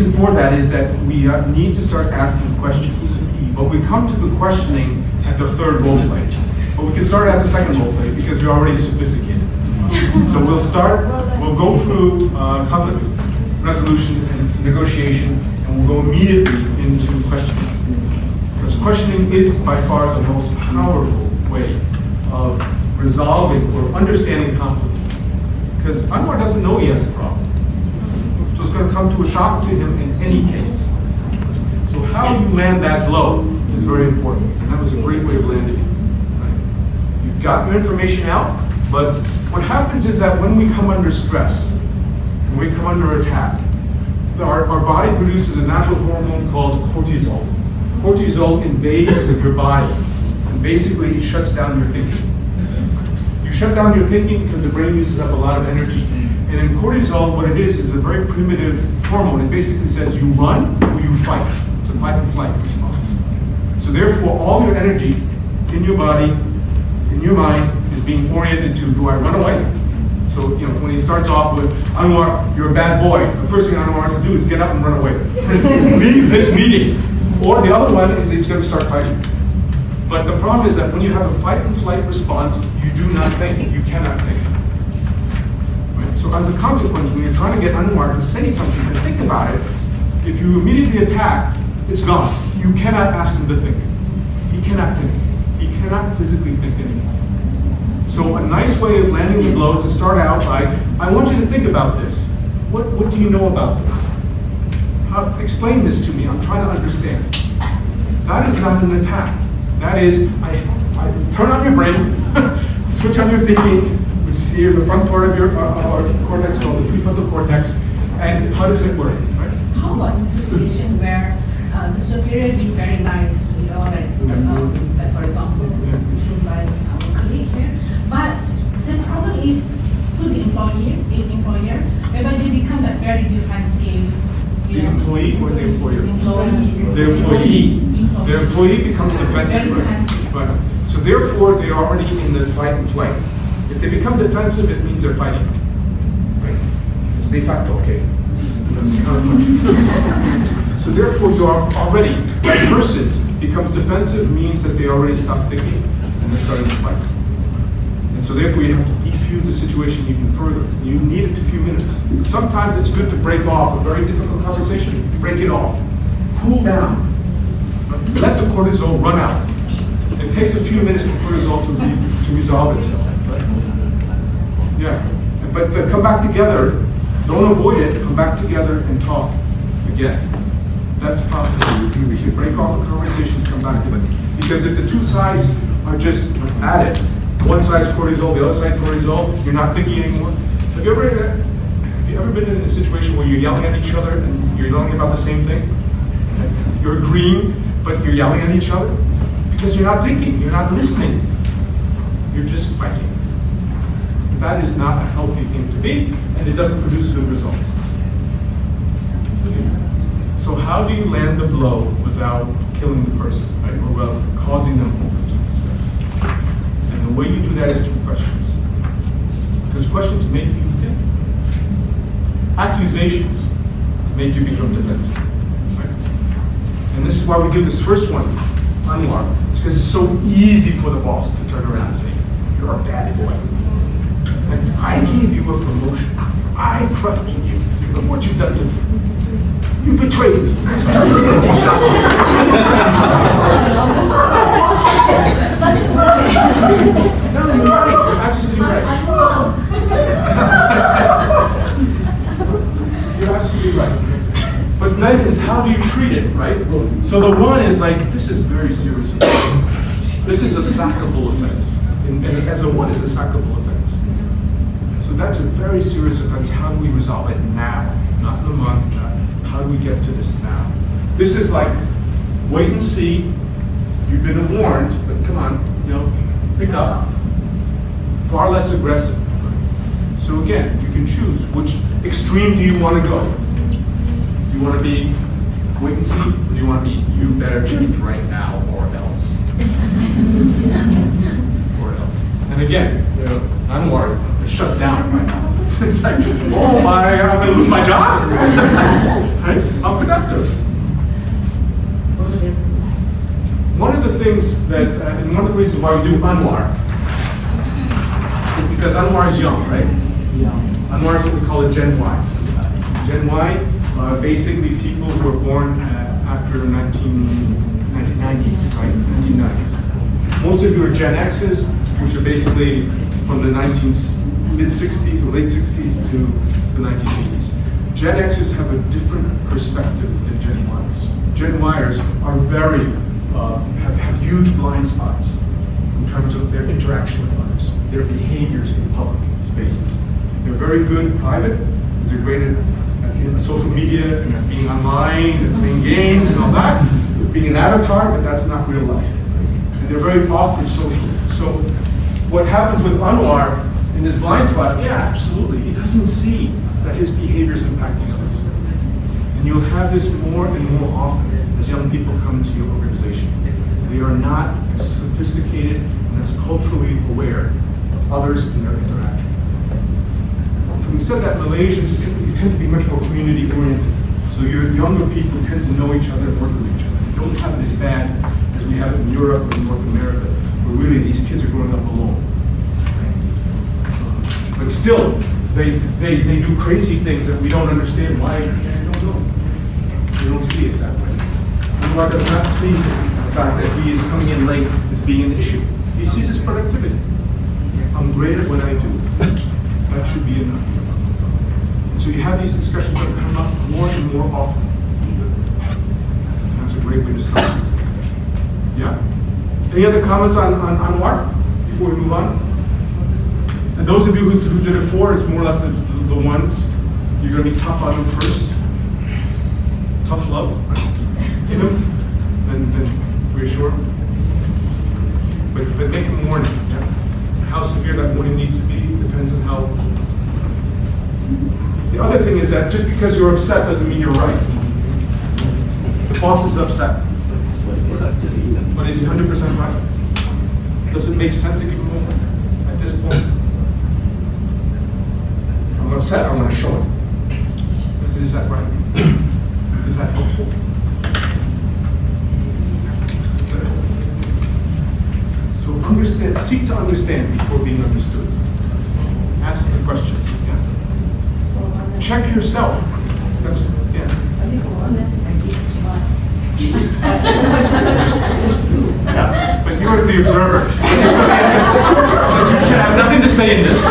reason for that is that we need to start asking questions. But we come to the questioning at the third role play. But we can start at the second role play because we're already sophisticated. So we'll go through conflict resolution and negotiation, and we'll go immediately into questioning. Because questioning is by far the most powerful way of resolving or understanding conflict. Because Anwar doesn't know he has a problem. So it's going to come to a shock to him in any case. So how you land that blow is very important. And that was a great way of landing it. Right? You've got your information out, but what happens is that when we come under stress, when we come under attack, our body produces a natural hormone called cortisol. Cortisol invades your body and basically shuts down your thinking. You shut down your thinking because the brain uses up a lot of energy. And in cortisol, what it is a very primitive hormone. It basically says you run or you fight. It's a fight and flight response. So therefore, all your energy in your body, in your mind, is being oriented to, do I run away? So, when he starts off with, Anwar, you're a bad boy, the first thing Anwar has to do is get up and run away. Leave this meeting. Or the other one is he's going to start fighting. But the problem is that when you have a fight and flight response, you do not think. You cannot think. Right? So as a consequence, when you're trying to get Anwar to say something and think about it, if you immediately attack, it's gone. You cannot ask him to think. He cannot think. He cannot physically think anymore. So a nice way of landing the blow is to start out by, I want you to think about this. What do you know about this? Explain this to me. I'm trying to understand. That is not an attack. That is, I turn on your brain, switch on your thinking, which is here in the front part of your cortex called the prefrontal cortex, and how does it work? Right? How about the situation where the superior being very nice, like for example, we should like our colleague here, but the problem is to the employer, whereby they become that very defensive. The employee or the employer? Employees. The employee. The employee becomes defensive. Right. So therefore, they are already in the fight and flight. If they become defensive, it means they're fighting. Right? It's de facto, okay. So therefore, you are already, that person becomes defensive means that they already stopped thinking and they're starting to fight. And so therefore, you have to defuse the situation even further. You need it a few minutes. Sometimes it's good to break off a very difficult conversation. Break it off. Cool down. Let the cortisol run out. It takes a few minutes for cortisol to resolve itself. Right? Yeah. But come back together. Don't avoid it. Come back together and talk again. That's possible. You should break off a conversation, come back to it. Because if the two sides are just at it, one side's cortisol, the other side cortisol, you're not thinking anymore. Have you ever been in a situation where you're yelling at each other and you're yelling about the same thing? You're agreeing, but you're yelling at each other? Because you're not thinking, you're not listening. You're just fighting. That is not a healthy thing to be, and it doesn't produce good results. So how do you land the blow without killing the person, right? Or without causing them stress? And the way you do that is through questions. Because questions make you think. Accusations make you become defensive. Right? And this is why we do this first one, Anwar. It's because it's so easy for the boss to turn around and say, you're a bad boy. And I gave you a promotion. I trusted you. Look what you've done to me. You betrayed me. No, you're right. You're absolutely right. You're absolutely right. But then is how do you treat it, right? So the one is like, this is very serious offense. This is a sackable offense. And as a one is a sackable offense. So that's a very serious offense. How do we resolve it now? Not in a month. How do we get to this now? This is like, wait and see. You've been warned, but come on, pick up. Far less aggressive. So again, you can choose which extreme do you want to go. Do you want to be wait and see, or do you want to be you better change right now or else? Or else. And again, Anwar is shut down right now. It's like, oh my, I'm going to lose my job? Right? I'm productive. One of the things that, and one of the reasons why we do Anwar is because Anwar is young, right? Yeah. Anwar is what we call a Gen Y. Gen Y, basically people who were born after the 1990s, right? 1990s. Most of you are Gen X's, which are basically from the mid-60s or late 60s to the 1980s. Gen X's have a different perspective than Gen Ys. Gen Yers are very, have huge blind spots in terms of their interaction with others, their behaviors in public spaces. They're very good in private, because they're great at social media and at being online and playing games and all that, being an avatar, but that's not real life. And they're very awkward socially. So what happens with Anwar in his blind spot, yeah, absolutely, he doesn't see that his behavior is impacting others. And you'll have this more and more often as young people come into your organization. They are not as sophisticated and as culturally aware of others in their interaction. Having said that, Malaysians tend to be much more community oriented. So your younger people tend to know each other and work with each other. They don't have it as bad as we have in Europe or in North America, where really these kids are growing up alone. But still, they do crazy things that we don't understand why. Because they don't know. They don't see it that way. Anwar does not see the fact that he is coming in late as being an issue. He sees his productivity. I'm great at what I do. That should be enough. And so you have these discussions that come up more and more often. And that's a great way to start the discussion. Yeah? Any other comments on Anwar before we move on? And those of you who did it for is more or less the ones you're going to be tough on them first. Tough love, right? Hit him, then reassure him. But make him warning. Yeah? How severe that warning needs to be depends on how. The other thing is that just because you're upset doesn't mean you're right. The boss is upset. But is he 100% right? Does it make sense to give him a warning at this point? I'm upset, I want to show it. Is that right? Is that helpful? So understand, seek to understand before being understood. Ask the questions. Yeah. Check yourself. That's yeah. Yeah, but you're the observer. Which is really interesting. Because you should have nothing to say in this.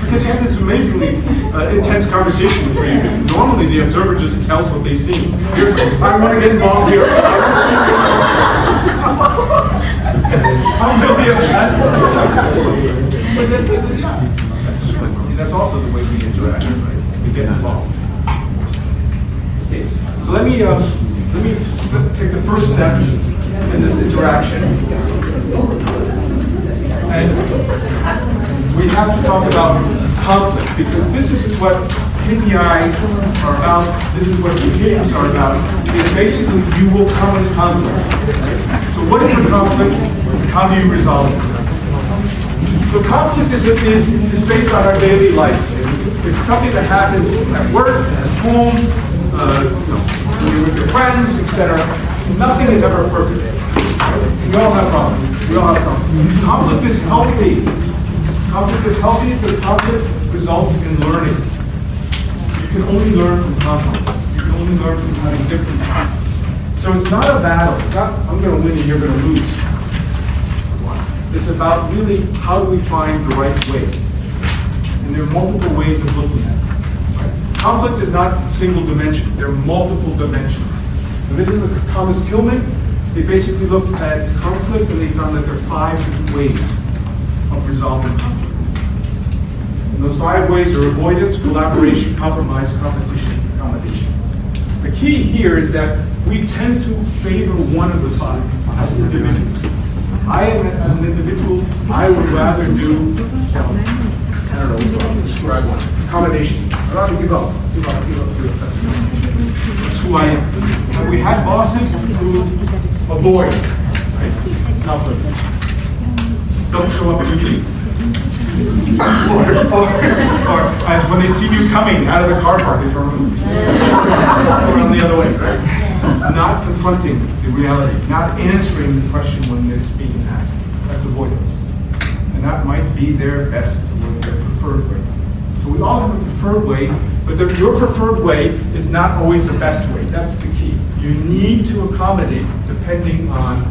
Because you have this amazingly intense conversation with you. Normally the observer just tells what they've seen. Here's, I want to get involved here. I'm really upset. Yeah, that's true. I mean, that's also the way we interact, right? We get involved. Okay. So let me take the first step in this interaction. And we have to talk about conflict, because this is what KPIs are about, this is what behaviors are about. Is basically you will come in conflict. So what is a conflict? How do you resolve it? So conflict is based on our daily life. It's something that happens at work, at home, when you're with your friends, etc. Nothing is ever perfect. We all have problems. We all have problems. Conflict is healthy. Conflict is healthy because conflict results in learning. You can only learn from conflict. You can only learn from having differences. So it's not a battle. It's not, I'm going to win and you're going to lose. It's about really how do we find the right way. And there are multiple ways of looking at it. Right? Conflict is not single dimension. There are multiple dimensions. And this is Thomas Gilman. They basically looked at conflict and they found that there are 5 different ways of resolving conflict. And those 5 ways are avoidance, collaboration, compromise, competition, and accommodation. The key here is that we tend to favor one of the 5 as individuals. As an individual, I would rather do, describe one, accommodation. I'd rather give up. That's who I am. Have we had bosses who avoid, right? Conflict. Don't show up to meetings. or as when they see you coming out of the car park, they turn around the other way, right? Not confronting the reality, not answering the question when it's being asked. That's avoidance. And that might be their best or their preferred way. So we all have a preferred way, but your preferred way is not always the best way. That's the key. You need to accommodate depending on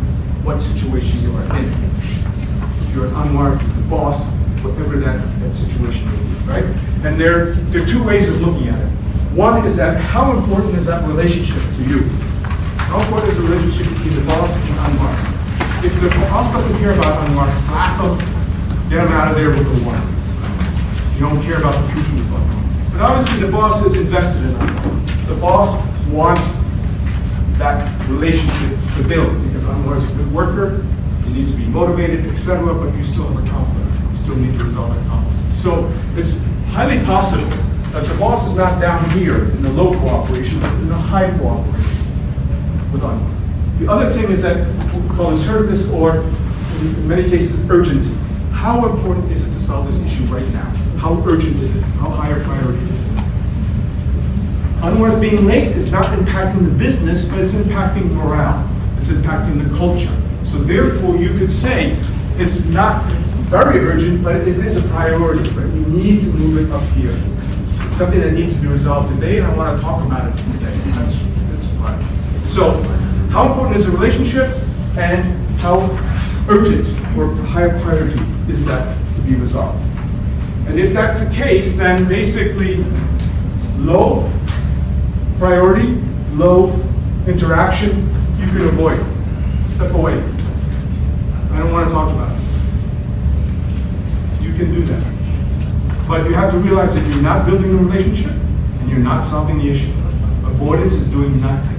what situation you are in. If you're an unmarked boss, whatever that situation may be, right? And there are two ways of looking at it. One is that how important is that relationship to you? How important is the relationship between the boss and the unmarked? If the boss doesn't care about unmarked, slap them, get them out of there with a warning. You don't care about the future of unmarked. But obviously the boss is invested in unmarked. The boss wants that relationship to build because unmarked is a good worker, he needs to be motivated, etc., but you still have a conflict. Still need to resolve that conflict. So it's highly possible that the boss is not down here in the low cooperation, but in the high cooperation with unmarked. The other thing is that what we call assertiveness, or in many cases urgency. How important is it to solve this issue right now? How urgent is it? How high a priority is it? Unmarked being late is not impacting the business, but it's impacting morale. It's impacting the culture. So therefore, you could say it's not very urgent, but it is a priority, right? We need to move it up here. It's something that needs to be resolved today, and I want to talk about it today. That's right. So, how important is the relationship, and how urgent or high priority is that to be resolved? And if that's the case, then basically low priority, low interaction, you can avoid. Step away. I don't want to talk about it. You can do that. But you have to realize that you're not building a relationship and you're not solving the issue. Avoidance is doing nothing.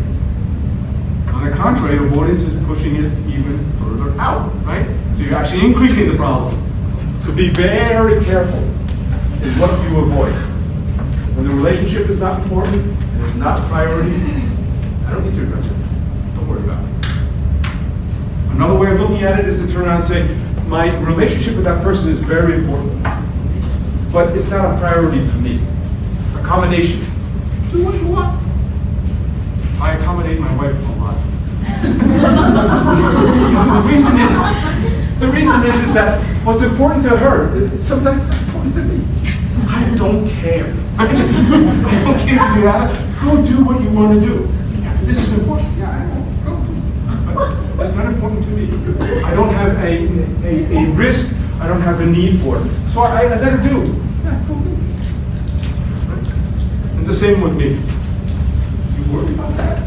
On the contrary, avoidance is pushing it even further out, right? So you're actually increasing the problem. So be very careful in what you avoid. When the relationship is not important and it's not a priority, I don't need to address it. Don't worry about it. Another way of looking at it is to turn around and say, my relationship with that person is very important, but it's not a priority to me. Accommodation. Do what you want. I accommodate my wife a lot. the reason is that what's important to her is sometimes not important to me. I don't care. I don't care if you do that. Go do what you want to do. This is important. Yeah, I know. Go do. But it's not important to me. I don't have a risk. I don't have a need for it. So I let her do. Yeah, go do. Right? And the same with me. You worry about that?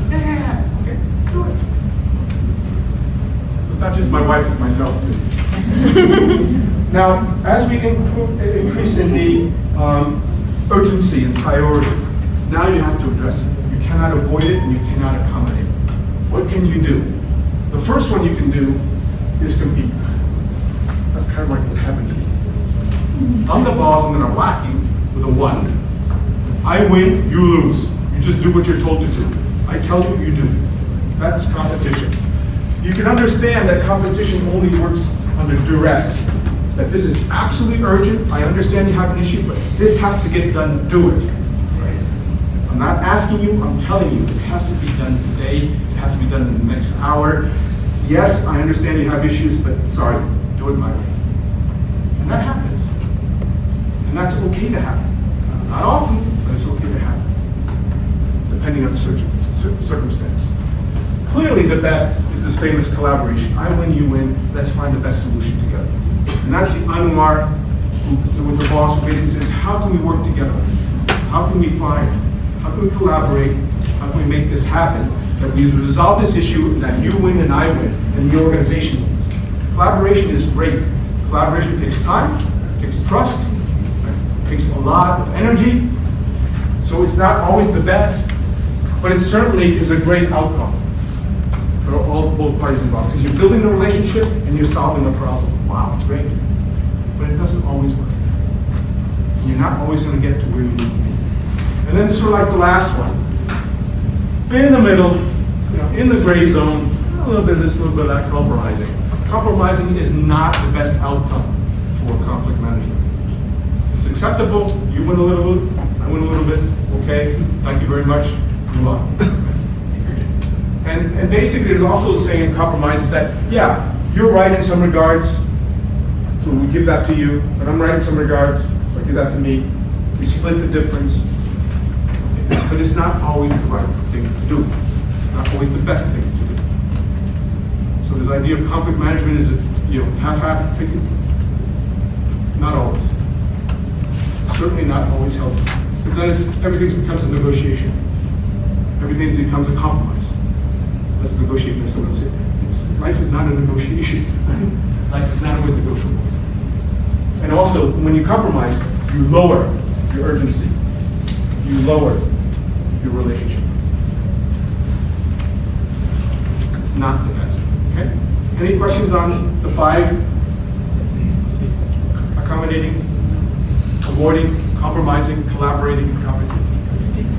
Yeah. Okay, do it. It's not just my wife, it's myself too. Now, as we increase in the urgency and priority, now you have to address it. You cannot avoid it and you cannot accommodate it. What can you do? The first one you can do is compete. That's kind of like what happened to me. I'm the boss, I'm going to whack you with a 1. I win, you lose. You just do what you're told to do. I tell you, you do. That's competition. You can understand that competition only works under duress. That this is absolutely urgent. I understand you have an issue, but this has to get done. Do it. Right? I'm not asking you, I'm telling you, it has to be done today. It has to be done in the next hour. Yes, I understand you have issues, but sorry, do it my way. And that happens. And that's okay to happen. Not often, but it's okay to happen. Depending on the circumstance. Clearly the best is this famous collaboration. I win, you win, let's find the best solution together. And that's the unmarked with the boss who basically says, how can we work together? How can we collaborate? How can we make this happen? That we resolve this issue, that you win and I win, and the organization wins. Collaboration is great. Collaboration takes time, takes trust, takes a lot of energy. So it's not always the best, but it certainly is a great outcome for both parties involved. Because you're building a relationship and you're solving a problem. Wow, it's great. But it doesn't always work. And you're not always going to get to where you need to be. And then sort of like the last one. in the middle, in the gray zone, a little bit of this, a little bit of that, compromising. Compromising is not the best outcome for conflict management. It's acceptable, you win a little bit, I win a little bit, okay, thank you very much, move on. And basically, there's also saying in compromise is that, yeah, you're right in some regards, so we give that to you, but I'm right in some regards, so I give that to me. We split the difference, but it's not always the right thing to do. It's not always the best thing to do. So this idea of conflict management is, half-half, take it. Not always. It's certainly not always helpful. It's not as everything becomes a negotiation. Everything becomes a compromise. Let's negotiate this. Life is not a negotiation. Life is not always negotiable. And also, when you compromise, you lower your urgency. You lower your relationship. It's not the best. Okay? Any questions on the 5? Accommodating, avoiding, compromising, collaborating, and competing.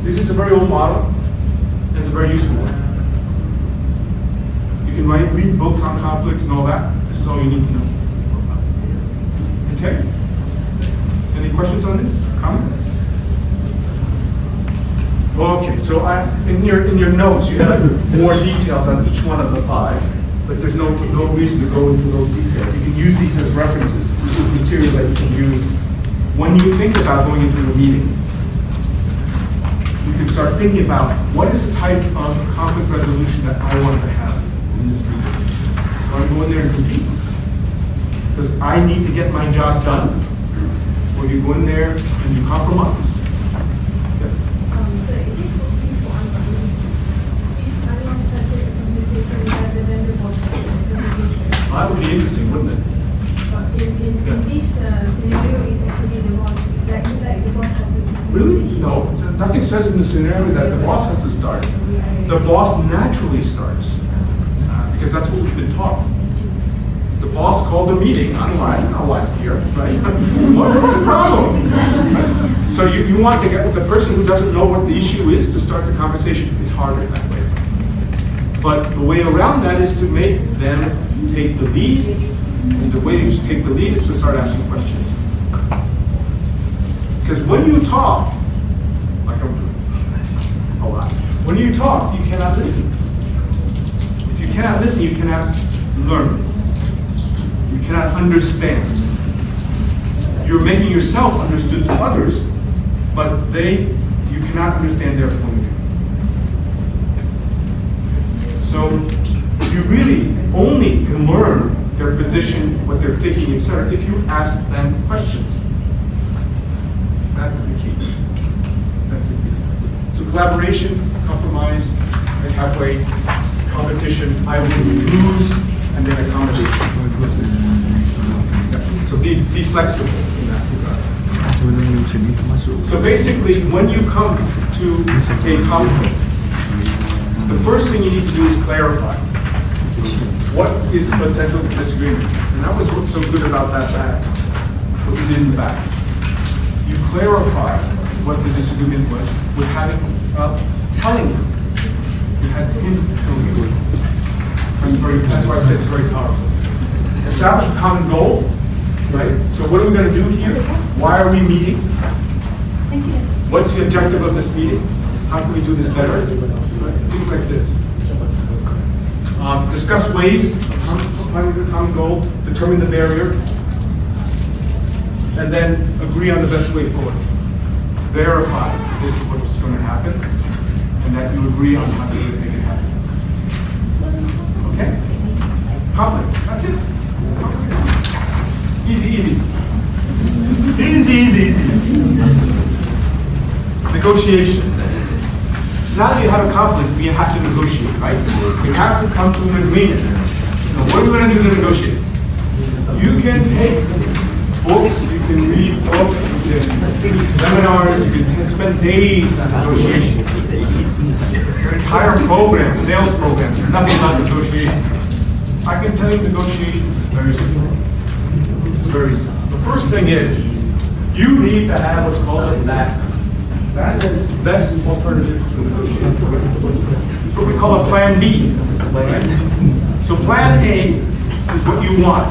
This is a very old model, and it's a very useful one. You can read books on conflicts and all that. This is all you need to know. Okay? Any questions on this? Comments? Okay, so in your notes you have more details on each one of the 5, but there's no reason to go into those details. You can use these as references. This is material that you can use when you think about going into a meeting. You can start thinking about what is the type of conflict resolution that I want to have in this meeting. Do I go in there and compete? Because I need to get my job done? Or you go in there and you compromise? That would be interesting, wouldn't it? In this scenario, is actually the boss. It's like the boss of the Really? No. Nothing says in the scenario that the boss has to start. The boss naturally starts. Because that's what we've been taught. The boss called a meeting. I don't know why I'm here, right? What's the problem? Right? So you want to get the person who doesn't know what the issue is to start the conversation. It's harder that way. But the way around that is to make them take the lead. And the way to take the lead is to start asking questions. Because when you talk, like I'm doing a lot, when you talk, you cannot listen. If you cannot listen, you cannot learn. You cannot understand. You're making yourself understood to others, but you cannot understand their point of view. So you really only can learn their position, what they're thinking, etc., if you ask them questions. That's the key. That's the key. So collaboration, compromise, and halfway, competition, I will lose, and then accommodation. So be flexible in that regard. So basically, when you come to a conflict, the first thing you need to do is clarify. What is the potential disagreement? And that was what's so good about that back, what you did in the back. You clarify what the disagreement was with telling him. You had him telling you. That's why I said it's very powerful. Establish a common goal, right? So what are we going to do here? Why are we meeting? What's the objective of this meeting? How can we do this better? Things like this. Discuss ways of finding the common goal, determine the barrier, and then agree on the best way forward. Verify this is what's going to happen, and that you agree on how to make it happen. Okay? Conflict. That's it. Easy, easy. Easy, easy, easy. Negotiations. Now that you have a conflict, we have to negotiate, right? We have to come to an agreement. So what are we going to do to negotiate? You can take books, you can read books, you can do seminars, you can spend days on negotiation. Your entire program, sales programs, are nothing about negotiation. I can tell you negotiations is very simple. It's very simple. The first thing is, you need to have what's called a LAC. That is the best alternative to negotiate. It's what we call a plan B. Right? So plan A is what you want.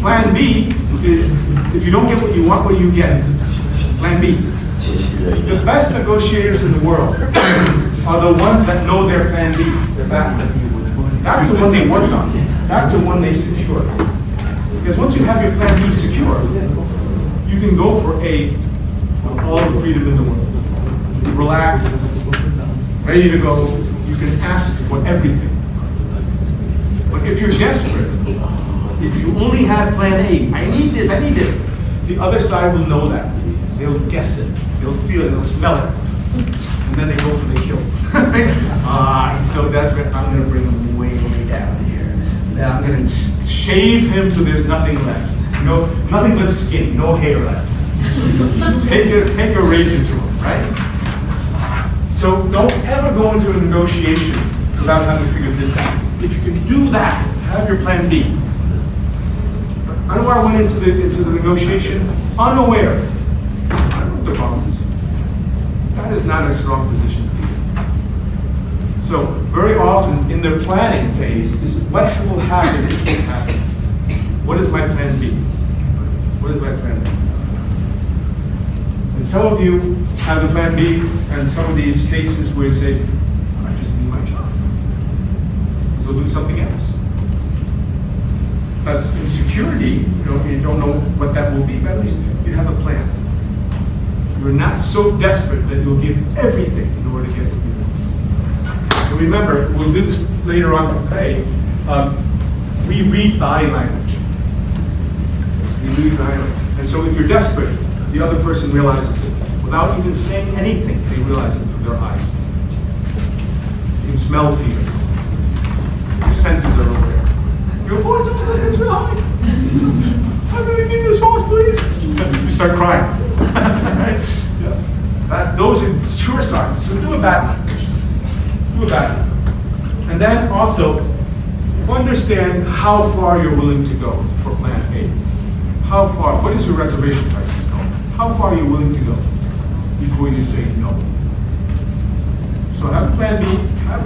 Plan B is if you don't get what you want, what do you get? Plan B. The best negotiators in the world are the ones that know their plan B. That's the one they work on. That's the one they secure. Because once you have your plan B secure, you can go for all the freedom in the world. Relax, ready to go. You can ask for everything. But if you're desperate, if you only have plan A, I need this, the other side will know that. They'll guess it, they'll feel it, they'll smell it. And then they go for the kill. He's so desperate, I'm gonna bring him way down here. Then I'm gonna shave him till there's nothing left. Nothing but skin, no hair left. Take a razor to him, right? So don't ever go into a negotiation without having figured this out. If you can do that, have your plan B. Anwar went into the negotiation unaware. I don't know what the problem is. That is not a strong position to be in. So very often in the planning phase is what will happen if this happens? What is my plan B? What is my plan B? And some of you have the plan B, and some of these cases where you say, I just need my job. We'll do something else. That's insecurity, you don't know what that will be, but at least you have a plan. You're not so desperate that you'll give everything in order to get what you want. And remember, we'll do this later on today. We read body language. We read body language. And so if you're desperate, the other person realizes it. Without even saying anything, they realize it through their eyes. You can smell fear. Your senses are over there. Your voice is real high. I'm going to give you this voice, please. You start crying. Right? Yeah. Those are sure signs. So do a bad one. Do a bad one. And then also, understand how far you're willing to go for plan A. How far? What is your reservation prices go? How far are you willing to go before you say no? So have a plan B, have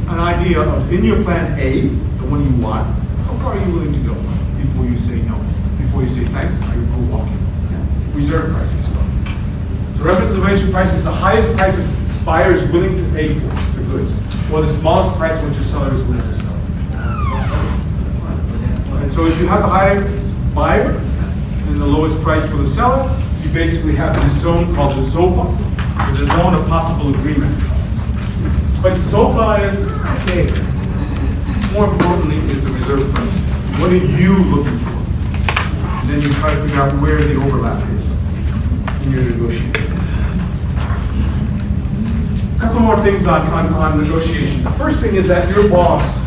an idea of in your plan A, the one you want, how far are you willing to go before you say no? Before you say thanks, I will go walking. Reserve prices go. So reference reservation price is the highest price a buyer is willing to pay for the goods, or the smallest price which a seller is willing to sell. And so if you have the highest buyer and the lowest price for the seller, you basically have this zone called the ZOPA. It's a zone of possible agreement. But ZOPA is okay. More importantly is the reserve price. What are you looking for? And then you try to figure out where the overlap is in your negotiation. A couple more things on negotiation. The first thing is that your boss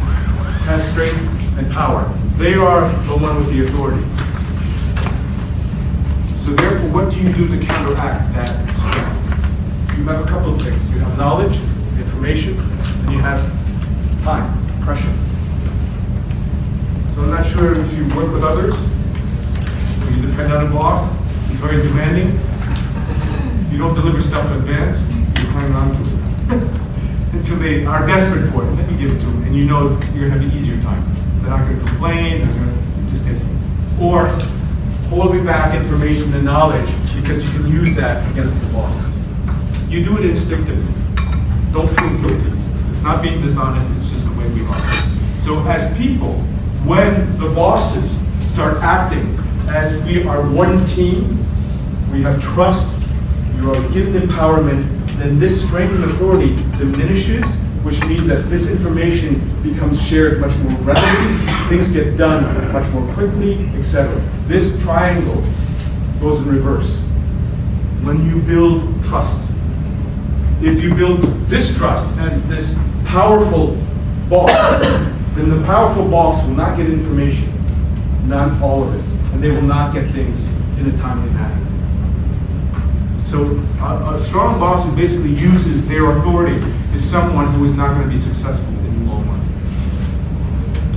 has strength and power. They are the one with the authority. So therefore, what do you do to counteract that strength? You have a couple of things. You have knowledge, information, and you have time, pressure. So I'm not sure if you work with others, or you depend on a boss. He's very demanding. You don't deliver stuff in advance, you're hanging on to it. Until they are desperate for it, then you give it to them, and you know you're going to have an easier time. They're not going to complain, they're going to just take it. Or holding back information and knowledge because you can use that against the boss. You do it instinctively. Don't feel guilty. It's not being dishonest, it's just the way we are. So as people, when the bosses start acting as we are one team, we have trust, you are given empowerment, then this strength and authority diminishes, which means that this information becomes shared much more readily, things get done much more quickly, etc. This triangle goes in reverse. When you build trust. If you build distrust and this powerful boss, then the powerful boss will not get information, not all of it, and they will not get things in a timely manner. So a strong boss who basically uses their authority is someone who is not going to be successful in the long run.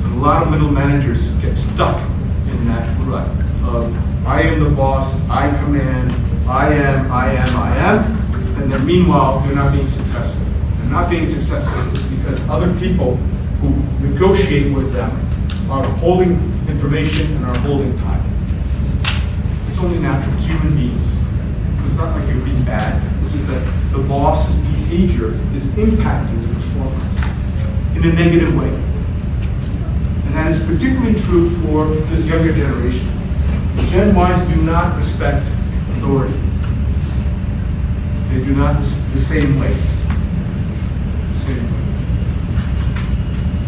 And a lot of middle managers get stuck in that rut of I am the boss, I command, I am, and then meanwhile, they're not being successful. They're not being successful because other people who negotiate with them are holding information and are holding time. It's only natural. It's human beings. It's not like you're being bad. It's just that the boss's behavior is impacting the performance in a negative way. And that is particularly true for this younger generation. Gen Ys do not respect authority. They do not the same way. The same way.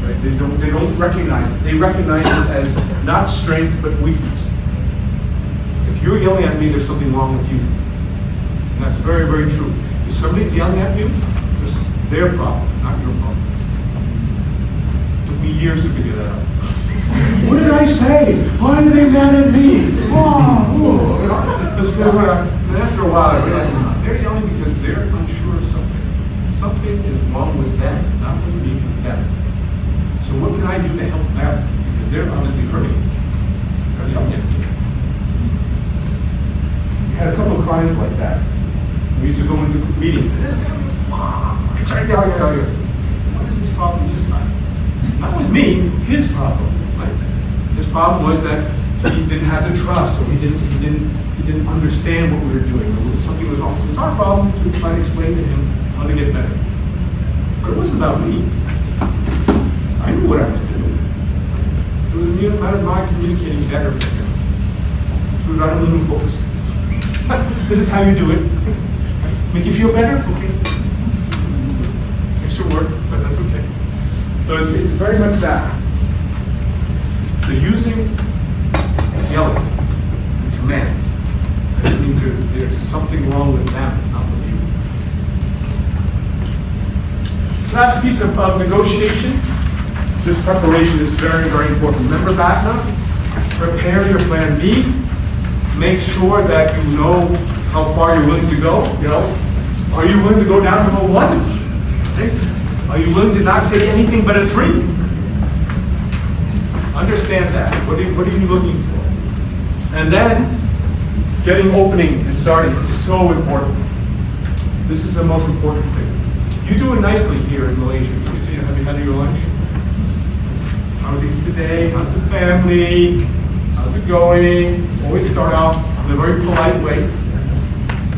Right? They don't recognize it. They recognize it as not strength but weakness. If you're yelling at me, there's something wrong with you. And that's very, very true. If somebody's yelling at you, it's their problem, not your problem. It took me years to figure that out. What did I say? Why are they mad at me? And after a while, I realized they're yelling because they're unsure of something. Something is wrong with them, not with me, with them. So what can I do to help them? Because they're obviously hurting. They're yelling at me. We had a couple of clients like that. We used to go into meetings. And this guy, what is his problem this time? Not with me, his problem. Right? His problem was that he didn't have the trust, or he didn't understand what we were doing, or something was wrong. So it's our problem to try to explain to him how to get better. But it wasn't about me. I knew what I was doing. So it was a matter of my communicating better with him. So we write a little books. This is how you do it. Make you feel better? Okay. Extra work, but that's okay. So it's very much that. So using yelling and commands, that means there's something wrong with them, not with you. Last piece of negotiation, this preparation is very, very important. Remember BATNA? Prepare your plan B. Make sure that you know how far you're willing to go. Are you willing to go down to a 1? Okay. Are you willing to not take anything but a 3? Understand that. What are you looking for? And then, getting opening and starting is so important. This is the most important thing. You do it nicely here in Malaysia. You say, have you had your lunch? How are things today? How's the family? How's it going? Always start off in a very polite way.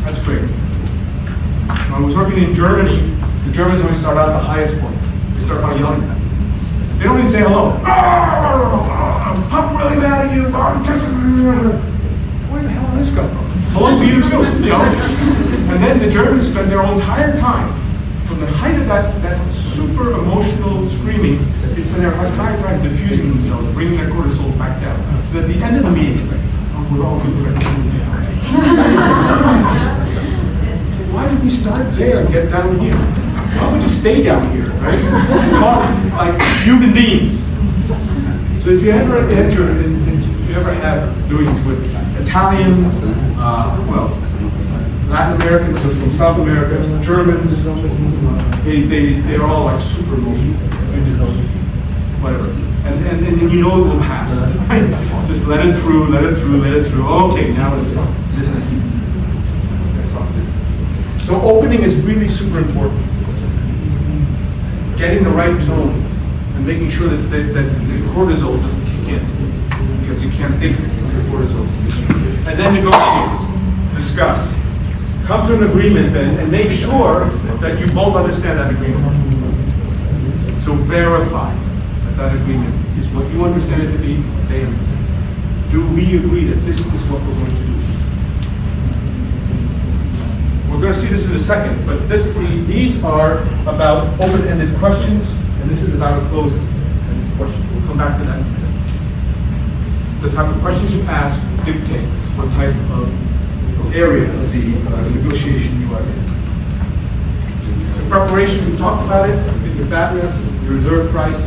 That's great. When I was working in Germany, the Germans always start out at the highest point. They start by yelling at them. They don't even say hello. I'm really mad at you. Where the hell did this come from? Hello to you too. And then the Germans spend their entire time, from the height of that super emotional screaming, they spend their entire time diffusing themselves, bringing their cortisol back down. So that at the end of the meeting, it's like, oh, we're all good friends. So why did we start there and get down here? Why don't we just stay down here, right? And talk like human beings. So if you ever enter, if you ever have doings with Italians, who else? Latin Americans, so from South America, Germans, they're all like super emotional. Whatever. And you know it will pass. Right? Just let it through, let it through, let it through. Okay, now it's business. So opening is really super important. Getting the right tone and making sure that the cortisol doesn't kick in, because you can't think of the cortisol. And then negotiate, discuss, come to an agreement and make sure that you both understand that agreement. So verify that that agreement is what you understand it to be, what they understand. Do we agree that this is what we're going to do? We're going to see this in a second, but these are about open-ended questions, and this is about a closed-ended question. We'll come back to that in a minute. The type of questions you ask dictate what type of area of the negotiation you are in. So preparation, we talked about it. Your background, your reserve price.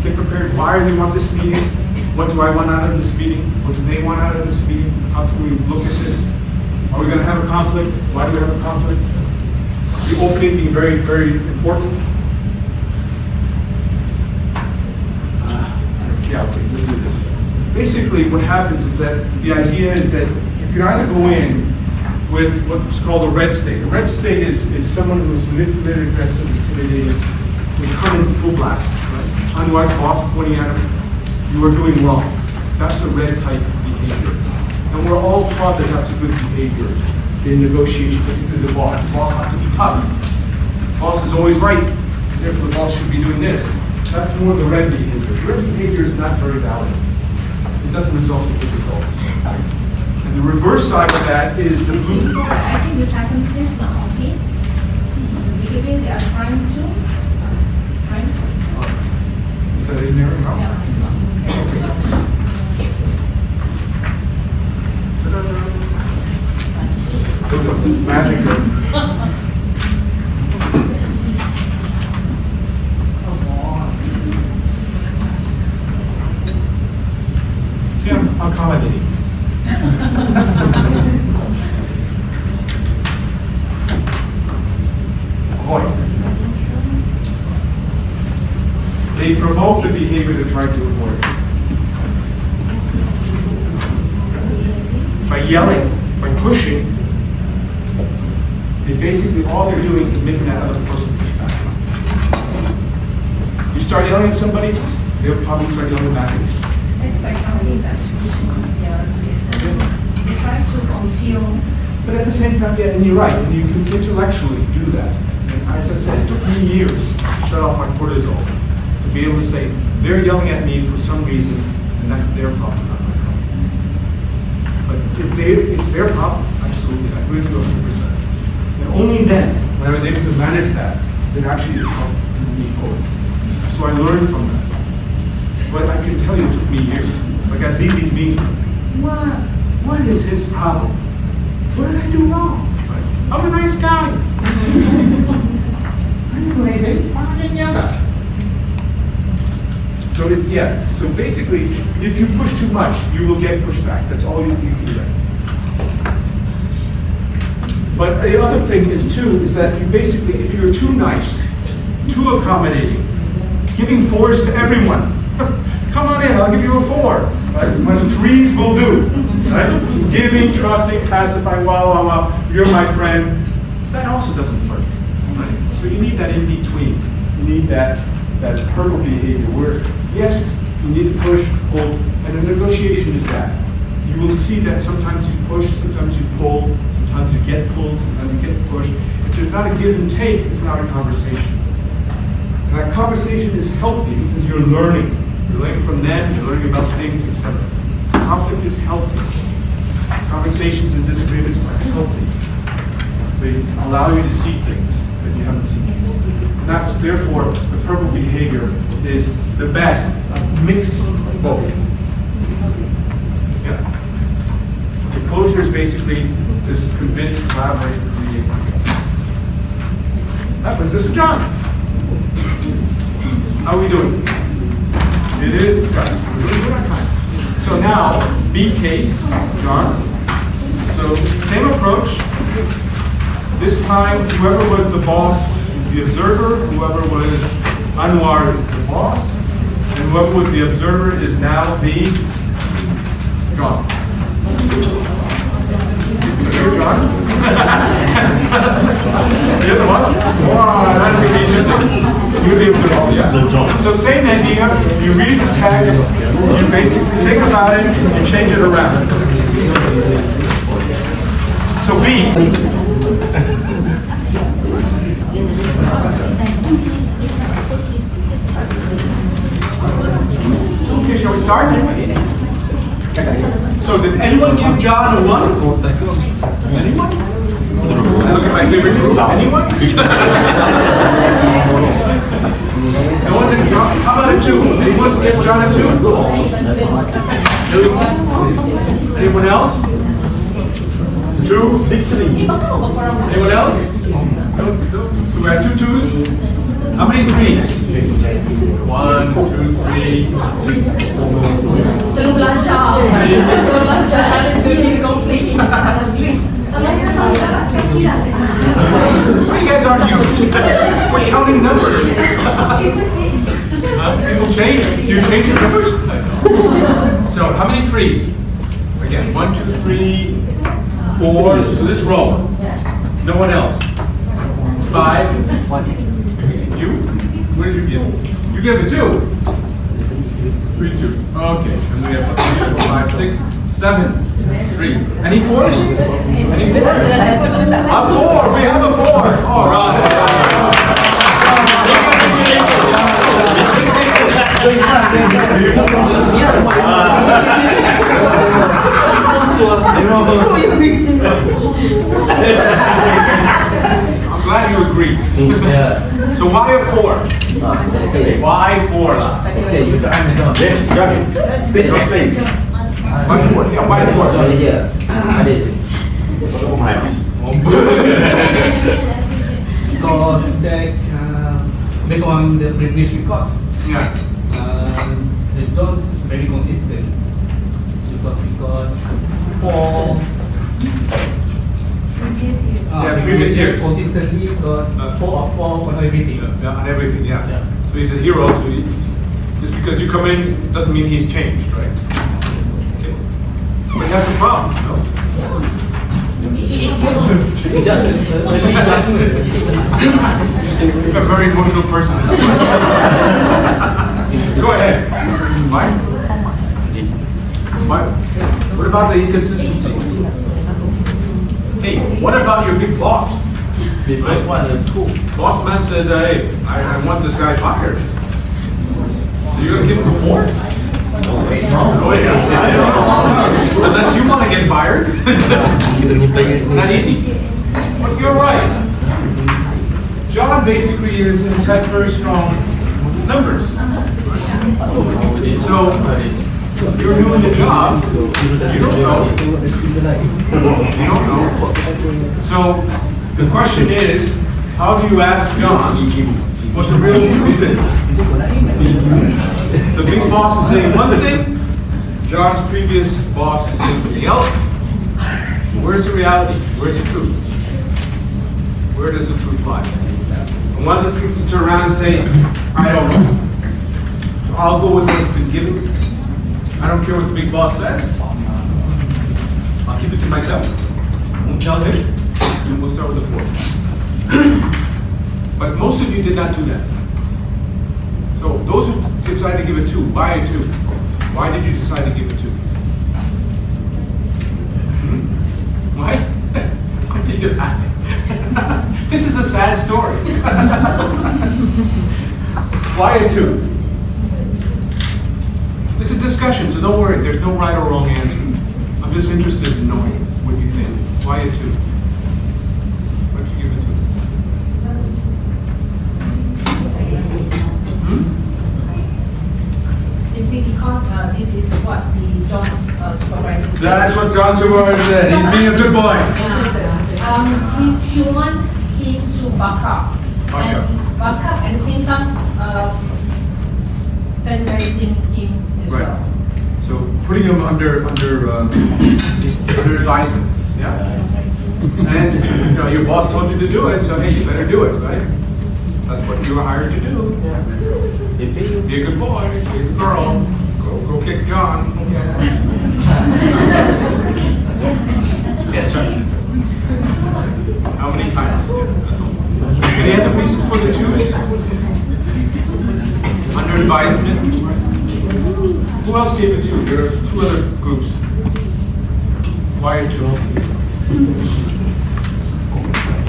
Get prepared. Why do they want this meeting? What do I want out of this meeting? What do they want out of this meeting? How can we look at this? Are we going to have a conflict? Why do we have a conflict? The opening being very, very important. Let's do this. Basically, what happens is that the idea is that you can either go in with what's called a red state. A red state is someone who is manipulated, aggressive, intimidated, they come in full blast. Right? Unwise boss pointing at him, you are doing wrong. That's a red type behavior. And we're all taught that that's a good behavior in negotiation, particularly the boss. The boss has to be tough. The boss is always right. Therefore, the boss should be doing this. That's more the red behavior. The red behavior is not very valid. It doesn't result in good results. And the reverse side of that is the blue. I think this happens since now, okay? The behavior they are trying to. Is that in there? No? Yeah, it's not. Magic. See, I'm accommodating. Avoid. They provoke the behavior they're trying to avoid. By yelling, by pushing, they basically, all they're doing is making that other person push back. You start yelling at somebody, they'll probably start yelling back at you. That's why nowadays actually they try to conceal. But at the same time, yeah, and you're right, and you can intellectually do that. And as I said, it took me years to shut off my cortisol, to be able to say, they're yelling at me for some reason, and that's their problem, not my problem. But if it's their problem, absolutely, I agree with you 100%. And only then, when I was able to manage that, it actually helped move me forward. So I learned from that. But I can tell you, it took me years. Like I'd leave these meetings, what is his problem? What did I do wrong? Right? I'm a nice guy. I didn't do anything. Why am I getting yelled at? So it's, yeah, so basically, if you push too much, you will get pushback. That's all you can do. But the other thing is too, is that you basically, if you're too nice, too accommodating, giving 4s to everyone, come on in, I'll give you a 4. Right? When 3s will do. Right? Giving, trusting, pacifying, wow, you're my friend. That also doesn't work. Right? So you need that in between. You need that purple behavior where, yes, you need to push, pull, and the negotiation is that. You will see that sometimes you push, sometimes you pull, sometimes you get pulled, sometimes you get pushed. If there's not a give and take, it's not a conversation. And that conversation is healthy because you're learning. You're learning from them, you're learning about things, etc. Conflict is healthy. Conversations and disagreements are healthy. They allow you to see things that you haven't seen before. And that's, therefore, the purple behavior is the best. Mix both. Yeah. The closure is basically this convince, collaborate, create. That brings us to John. How are we doing? It is right. We're doing that kind. So now, B case, John. So same approach. This time, whoever was the boss is the observer. Whoever was Anwar is the boss. And whoever was the observer is now the John. So you're John? You're the boss? Wow, that's going to be interesting. You're the observer, yeah. So same idea, you read the text, you basically think about it, you change it around. So B. Okay, shall we start? So did anyone give John a 1? Anyone? Look at my favorite group. Anyone? No one did John? How about a 2? Anyone get John a 2? Anyone else? 2? Anyone else? So we have 2 2s. How many 3s? 1, 2, 3. Why you guys arguing? We're counting numbers. People change. Do you change your numbers? So how many 3s? Again, 1, 2, 3. 4, so this row. No one else. 5. You? What did you get? You gave a 2. 3 2s. Okay, and we have 5, 6, 7 3s. Any 4s? Any 4? A 4. We have a 4. All right. I'm glad you agree. So why a 4? Why 4? Why 4? Yeah, why 4? Because that based on the previous records, Yeah. the Jones is very consistent because we got 4. Yeah, previous years. Consistently got 4 of 4 on everything. Yeah, on everything, yeah. Yeah. So he's a hero, so just because you come in doesn't mean he's changed, right? Okay. But he has some problems, no? He doesn't. You're a very emotional person. Go ahead. Mike? Mike? What about the inconsistencies? Hey, what about your big boss? Boss man said, hey, I want this guy fired. So you're going to give him a 4? Oh, yeah. Unless you want to get fired. Not easy. But you're right. John basically has had very strong numbers. So you're doing the job. You don't know. You don't know. So the question is, how do you ask John what the real truth is? The big boss is saying one thing, John's previous boss is saying something else. Where's the reality? Where's the truth? Where does the truth lie? And one of the things to turn around and say, I don't know. So I'll go with what's been given. I don't care what the big boss says. I'll keep it to myself. I won't tell him. And we'll start with the 4. But most of you did not do that. So those who decided to give a 2, why a 2? Why did you decide to give a 2? Why? Why did you laugh? This is a sad story. Why a 2? It's a discussion, so don't worry. There's no right or wrong answer. I'm just interested in knowing what you think. Why a 2? Why did you give a 2? Simply because this is what the John's supervisor said. That's what John Supervisor said. He's being a good boy. She wants him to back up. Back up. And back up at the same time, penalizing him as Right. well. So putting him under advisement. Yeah. And your boss told you to do it, so hey, you better do it, right? That's what you were hired to do. Be a good boy, be a good girl. Go kick John. Yes, sir. How many times? Any other reasons for the 2s? Under advisement. Who else gave it 2? There are 2 other groups. Why a 2?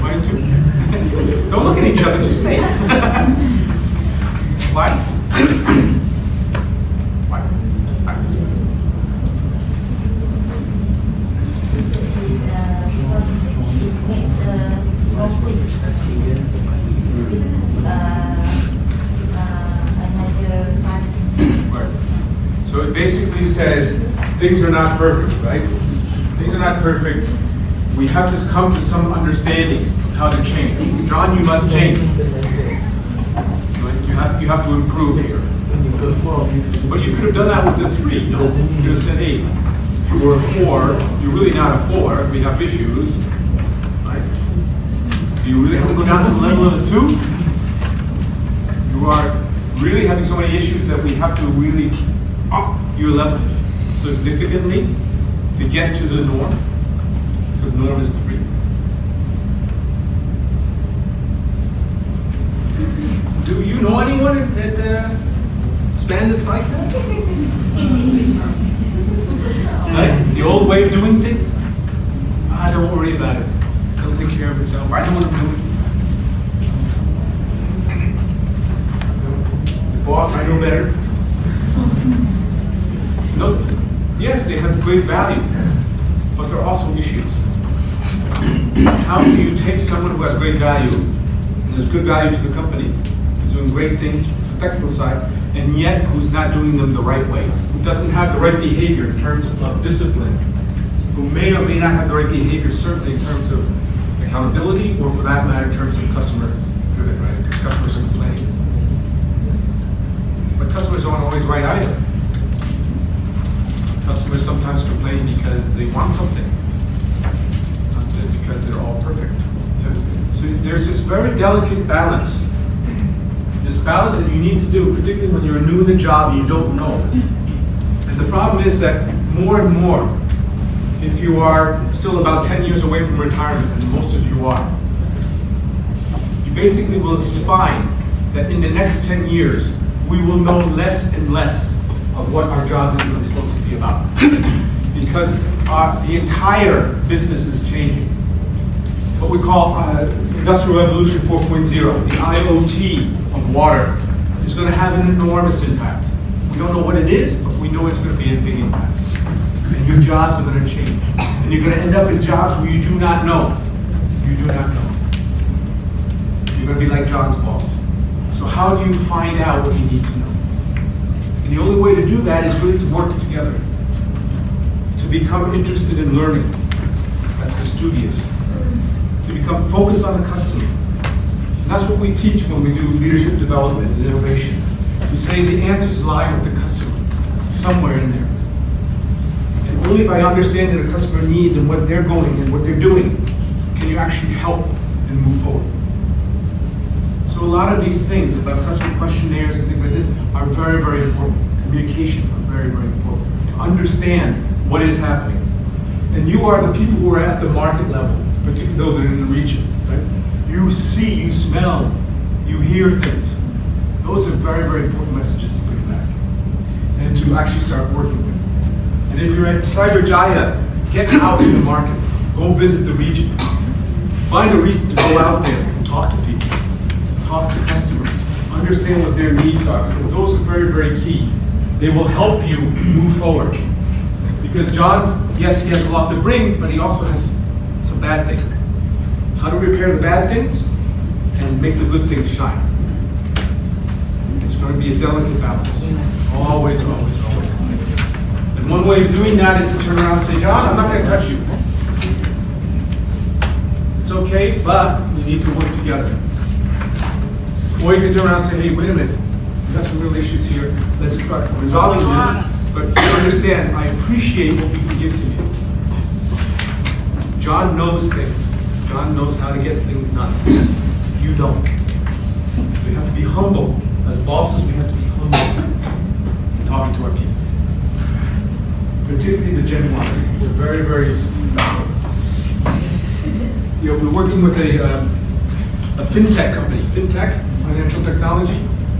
Why a 2? Don't look at each other, just say it. Why? Why? Right. So it basically says things are not perfect, right? Things are not perfect. We have to come to some understanding of how to change. John, you must change. You have to improve here. But you could have done that with the 3, no? You could have said, hey, you were a 4, you're really not a 4, we have issues, right? Do you really have to go down to the level of a 2? You are really having so many issues that we have to really up your level significantly to get to the norm. because the norm is 3. Do you know anyone at the span that's like that? Like the old way of doing things? I don't worry about it. It'll take care of itself. I know what I'm doing. The boss, I know better. Yes, they have great value, but there are also issues. How do you take someone who has great value, and there's good value to the company, who's doing great things from the technical side, and yet who's not doing them the right way, who doesn't have the right behavior in terms of discipline, who may or may not have the right behavior, certainly in terms of accountability, or for that matter, in terms of customer driven, right? Because customers are complaining. But customers aren't always right either. Customers sometimes complain because they want something, not just because they're all perfect. So there's this very delicate balance. This balance that you need to do, particularly when you're new in the job and you don't know. And the problem is that more and more, if you are still about 10 years away from retirement, and most of you are, you basically will find that in the next 10 years, we will know less and less of what our job is really supposed to be about. Because the entire business is changing. What we call Industrial Revolution 4.0, the IoT of water, is going to have an enormous impact. We don't know what it is, but we know it's going to be a big impact. And your jobs are going to change. And you're going to end up in jobs where you do not know. You do not know. You're going to be like John's boss. So how do you find out what you need to know? And the only way to do that is really to work together. To become interested in learning. That's the studious. To become focused on the customer. And that's what we teach when we do leadership development and innovation. We say the answers lie with the customer, somewhere in there. And only by understanding the customer needs and what they're going and what they're doing, can you actually help and move forward. So a lot of these things about customer questionnaires and things like this are very, very important. Communication are very, very important. To understand what is happening. And you are the people who are at the market level, particularly those that are in the region, right? You see, you smell, you hear things. Those are very, very important messages to bring back and to actually start working with. And if you're at Putrajaya, get out in the market. Go visit the region. Find a reason to go out there and talk to people. Talk to customers. Understand what their needs are, because those are very, very key. They will help you move forward. Because John, yes, he has a lot to bring, but he also has some bad things. How to repair the bad things and make the good things shine. It's going to be a delicate balance. Always, always, always. And one way of doing that is to turn around and say, John, I'm not going to touch you. It's okay, but we need to work together. Or you can turn around and say, hey, wait a minute. We've got some real issues here. Let's try resolving them. But understand, I appreciate what we can give to you. John knows things. John knows how to get things done. You don't. We have to be humble. As bosses, we have to be humble in talking to our people. Particularly the Gen Ys. They're very, very special. You know, we're working with a fintech company. Fintech, financial technology,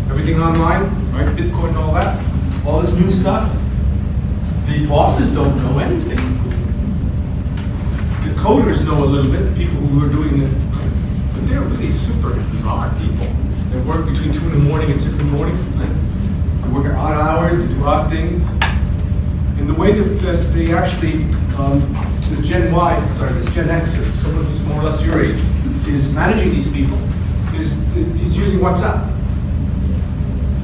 everything online, right? Bitcoin and all that. All this new stuff. The bosses don't know anything. The coders know a little bit, the people who are doing it, but they're really super bizarre people. They work between 2 in the morning and 6 in the morning. Right? They work at odd hours, they do odd things. And the way that they actually, this Gen X, or someone who's more or less your age, is managing these people, he's using WhatsApp.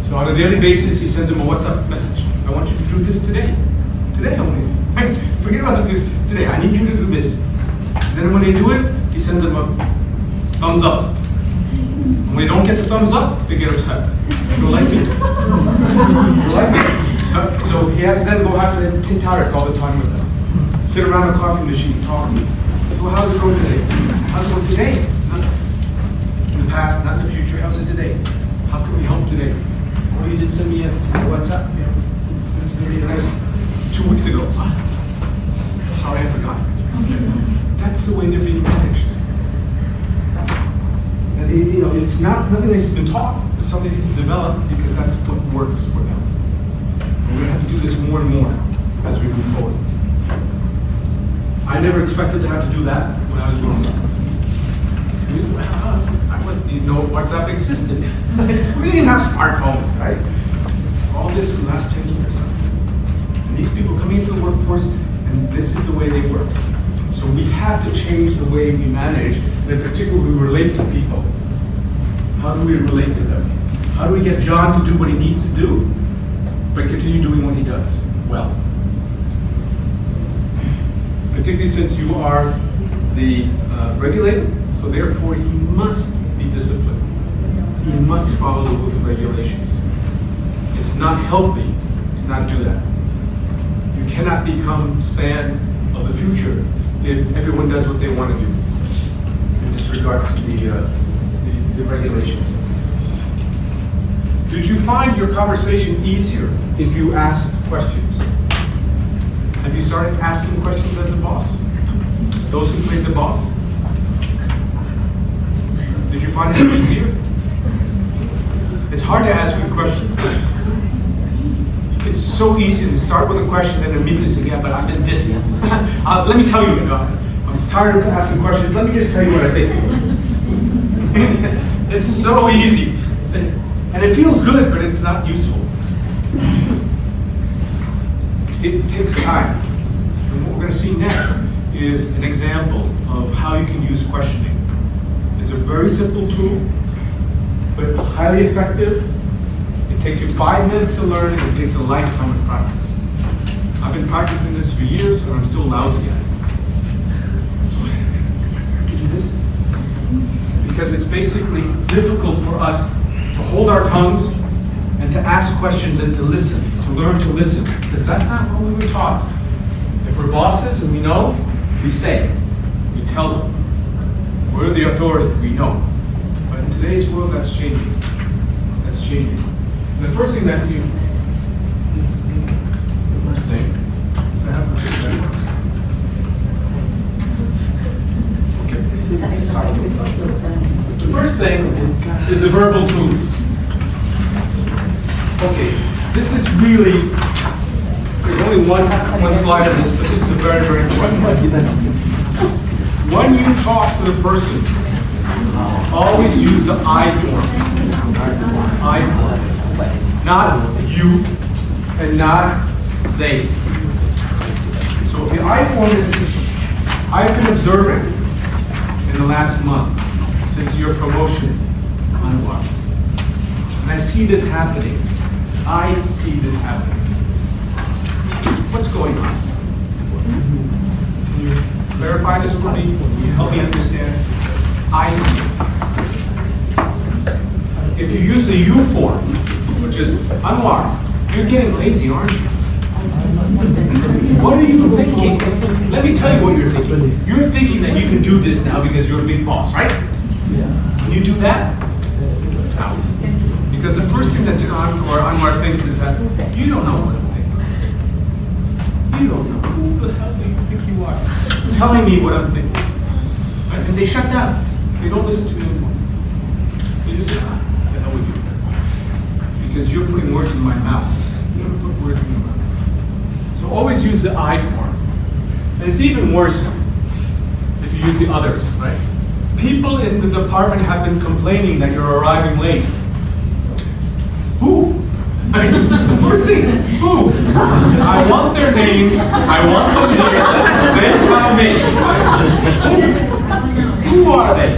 So on a daily basis, he sends them a WhatsApp message. I want you to do this today. Today only. Forget about the today. I need you to do this. And then when they do it, he sends them a thumbs up. And when they don't get the thumbs up, they get upset. They don't like it. They don't like it. So he has to then go have to interact all the time with them. Sit around a coffee machine talking. So how's it going today? How's it going today? Not in the past, not in the future. How's it today? How can we help today? Oh, you did send me a WhatsApp. Yeah. It's very nice. 2 weeks ago. Sorry, I forgot. That's the way they're being managed. And it's not nothing that's been taught. It's something that's developed because that's what works for them. And we're going to have to do this more and more as we move forward. I never expected to have to do that when I was growing up. I didn't know WhatsApp existed. We didn't have smartphones, right? All this in the last 10 years. And these people coming into the workforce, and this is the way they work. So we have to change the way we manage, and in particular we relate to people. How do we relate to them? How do we get John to do what he needs to do, but continue doing what he does well? Particularly since you are the regulator, so therefore he must be disciplined. He must follow the rules and regulations. It's not healthy to not do that. You cannot become span of the future if everyone does what they want to do in disregard to the regulations. Did you find your conversation easier if you asked questions? Have you started asking questions as a boss? Those who played the boss? Did you find it easier? It's hard to ask good questions. It's so easy to start with a question, then immediately say, yeah, but I've been this. Let me tell you, I'm tired of asking questions. Let me just tell you what I think. It's so easy. And it feels good, but it's not useful. It takes time. And what we're going to see next is an example of how you can use questioning. It's a very simple tool, but highly effective. It takes you 5 minutes to learn, and it takes a lifetime of practice. I've been practicing this for years, and I'm still lousy at it. So, I can do this. Because it's basically difficult for us to hold our tongues and to ask questions and to listen, to learn to listen. Because that's not what we were taught. If we're bosses and we know, we say, we tell them. We're the authority, we know. But in today's world, that's changing. That's changing. And the first thing that you say, is that how that works? Okay. Sorry. The first thing is the verbal tools. Okay, this is really, there's only one slide on this, but this is a very, very important one. When you talk to the person, always use the I form. I form. Not you and not they. So the I form is, I've been observing in the last month since your promotion on what? And I see this happening. I see this happening. What's going on? Can you clarify this for me? Can you help me understand? I see this. If you use the you form, which is Anwar, you're getting lazy, aren't you? What are you thinking? Let me tell you what you're thinking. You're thinking that you can do this now because you're a big boss, right? Can you do that? No. Because the first thing that Anwar thinks is that you don't know what I'm thinking. You don't know. Who the hell do you think you are? Telling me what I'm thinking. Right? And they shut down. They don't listen to me anymore. They just say, the hell with you. Because you're putting words in my mouth. You never put words in your mouth. So always use the I form. And it's even worse if you use the others, right? People in the department have been complaining that you're arriving late. Who? I mean, the first thing, who? I want their names, I want them here, they tell me. Who are they?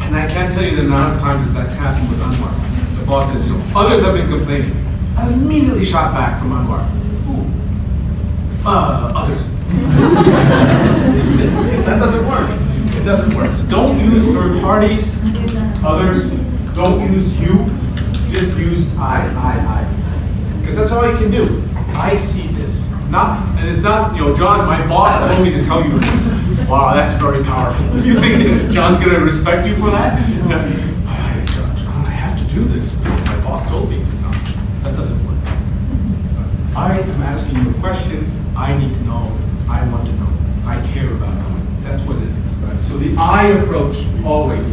And I can't tell you the amount of times that that's happened with Anwar. The boss says, others have been complaining. I immediately shot back from Anwar. Who? Others. That doesn't work. It doesn't work. So don't use third parties, others. Don't use you. Just use I. Because that's all you can do. I see this. And it's not, John, my boss told me to tell you this. Wow, that's very powerful. You think John's going to respect you for that? John, I have to do this. My boss told me to. No, that doesn't work. I am asking you a question. I need to know. I want to know. I care about knowing. That's what it is, right? So the I approach, always.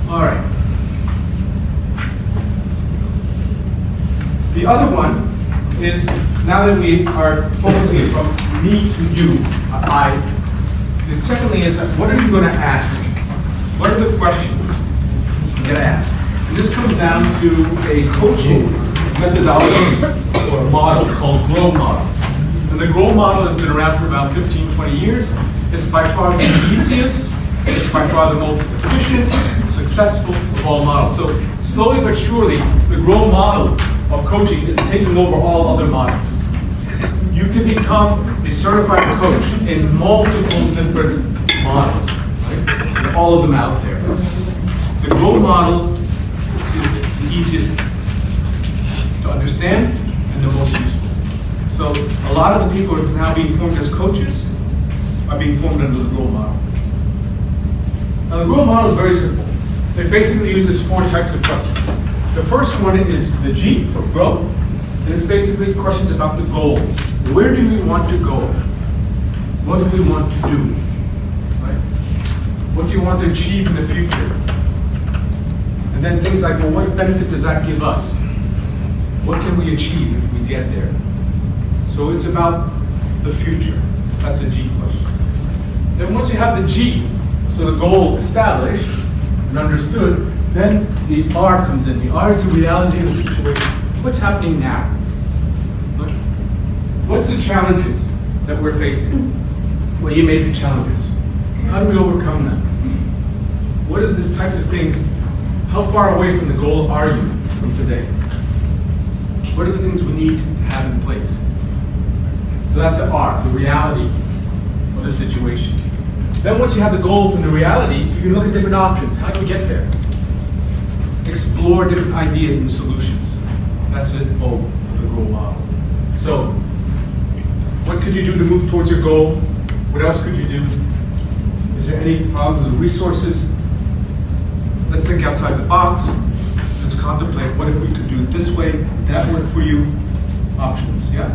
All right. The other one is, now that we are focusing from me to you, I, the second thing is, what are you going to ask? What are the questions you're going to ask? And this comes down to a coaching methodology or a model called GROW model. And the GROW model has been around for about 15, 20 years. It's by far the easiest, it's by far the most efficient, successful of all models. So slowly but surely, the GROW model of coaching is taking over all other models. You can become a certified coach in multiple different models, right? There are all of them out there. The GROW model is the easiest to understand and the most useful. So a lot of the people who are now being formed as coaches are being formed under the GROW model. Now the GROW model is very simple. It basically uses 4 types of questions. The first one is the G for grow, and it's basically questions about the goal. Where do we want to go? What do we want to do? Right? What do you want to achieve in the future? And then things like, well, what benefit does that give us? What can we achieve if we get there? So it's about the future. That's a G question. Then once you have the G, so the goal established and understood, then the R comes in. The R is the reality of the situation. What's happening now? What's the challenges that we're facing? What are your major challenges? How do we overcome them? What are the types of things? How far away from the goal are you from today? What are the things we need to have in place? So that's an R, the reality of the situation. Then once you have the goals and the reality, you can look at different options. How do we get there? Explore different ideas and solutions. That's it, O, the GROW model. So, what could you do to move towards your goal? What else could you do? Is there any problems with resources? Let's think outside the box. Let's contemplate, what if we could do it this way? Would that work for you? Options, yeah?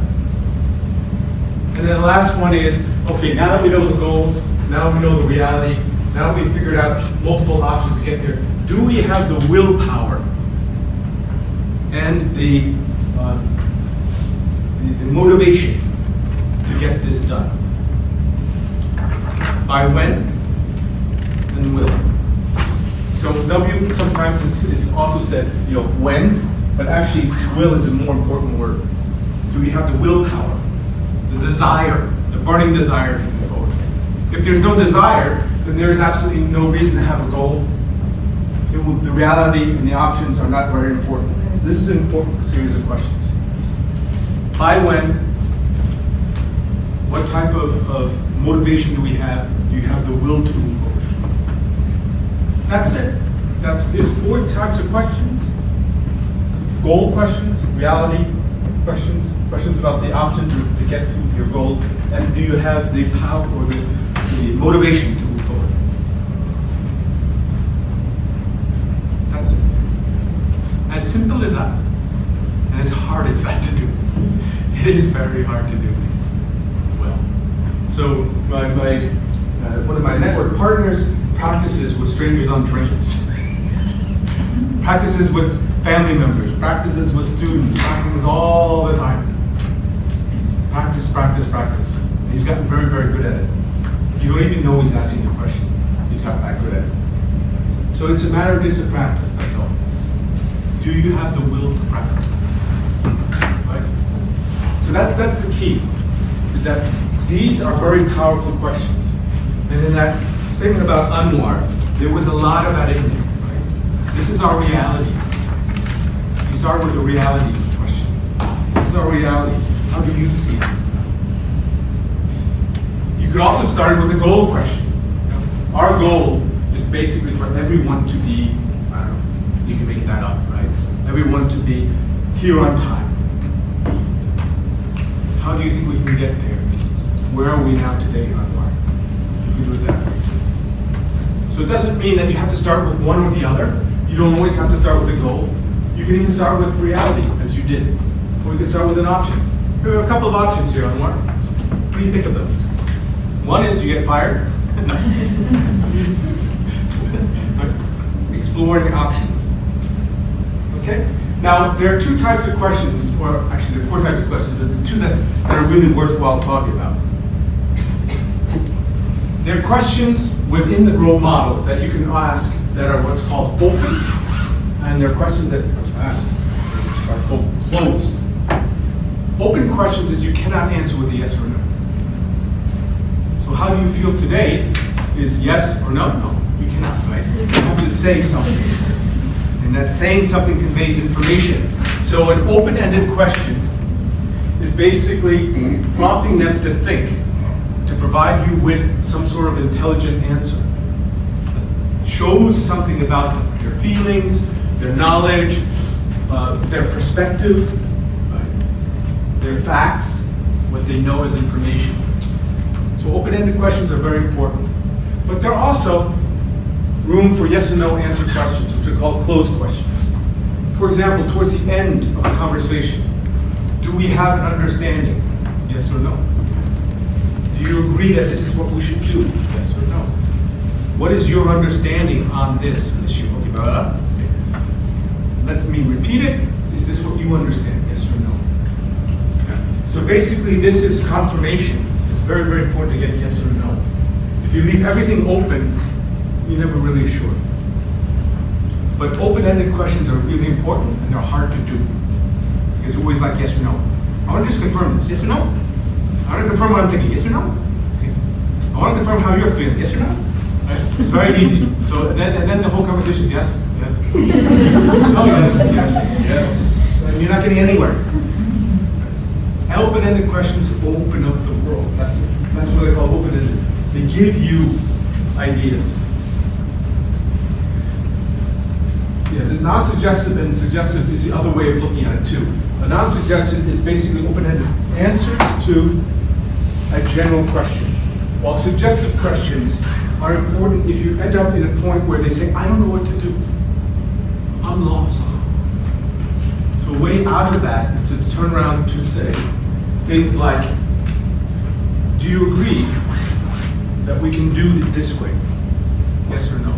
And then the last one is, okay, now that we know the goals, now we know the reality, now we figured out multiple options to get there, do we have the willpower and the motivation to get this done? By when and will. So W sometimes is also said, when, but actually will is a more important word. Do we have the willpower, the desire, the burning desire to move forward? If there's no desire, then there's absolutely no reason to have a goal. The reality and the options are not very important. This is an important series of questions. By when? What type of motivation do we have? Do you have the will to move forward? That's it. There's 4 types of questions. Goal questions, reality questions, questions about the options to get to your goal, and do you have the power or the motivation to move forward? That's it. As simple as that, and as hard as that to do. It is very hard to do well. So one of my network partners practices with strangers on trains, practices with family members, practices with students, practices all the time. Practice, practice, practice. And he's gotten very, very good at it. You don't even know he's asking the question. He's gotten that good at it. So it's a matter of just a practice, that's all. Do you have the will to practice? Right? So that's the key, is that these are very powerful questions. And in that statement about Anwar, there was a lot of that in there. Right? This is our reality. You start with a reality question. This is our reality. How do you see it? You could also start with a goal question. Our goal is basically for everyone to be, I don't know, you can make that up, right? Everyone to be here on time. How do you think we can get there? Where are we now today, Anwar? You can do it that way too. So it doesn't mean that you have to start with one or the other. You don't always have to start with the goal. You You can even start with reality, as you did. Or we can start with an option. There are a couple of options here, Anwar. What do you think of those? One is you get fired. No. Exploring options. Okay? Now, there are two types of questions, or actually there are four types of questions, but the two that are really worthwhile talking about. There are questions within the GROW model that you can ask that are what's called open, and there are questions that are asked which are called closed. Open questions is you cannot answer with a yes or no. So how do you feel today is yes or no? No, you cannot, right? You have to say something. And that saying something conveys information. So an open-ended question is basically prompting them to think, to provide you with some sort of intelligent answer. It shows something about them, their feelings, their knowledge, their perspective, right? Their facts, what they know as information. So open-ended questions are very important. But there are also room for yes and no answer questions, which are called closed questions. For example, towards the end of a conversation, do we have an understanding? Yes or no? Do you agree that this is what we should do? Yes or no? What is your understanding on this issue? Okay, blah, blah. Let me repeat it. Is this what you understand? Yes or no? Okay. So basically, this is confirmation. It's very, very important to get yes or no. If you leave everything open, you're never really sure. But open-ended questions are really important, and they're hard to do. Because always like yes or no. I want to just confirm this. Yes or no? I want to confirm what I'm thinking. Yes or no? Okay. I want to confirm how you're feeling. Yes or no? Right? It's very easy. So then the whole conversation is yes, yes. No, yes, yes, yes. And you're not getting anywhere. Open-ended questions open up the world. That's what they call open-ended. They give you ideas. Yeah, the non-suggestive and suggestive is the other way of looking at it too. A non-suggestive is basically open-ended answers to a general question. While suggestive questions are important if you end up in a point where they say, I don't know what to do. I'm lost. So a way out of that is to turn around to say things like, do you agree that we can do it this way? Yes or no?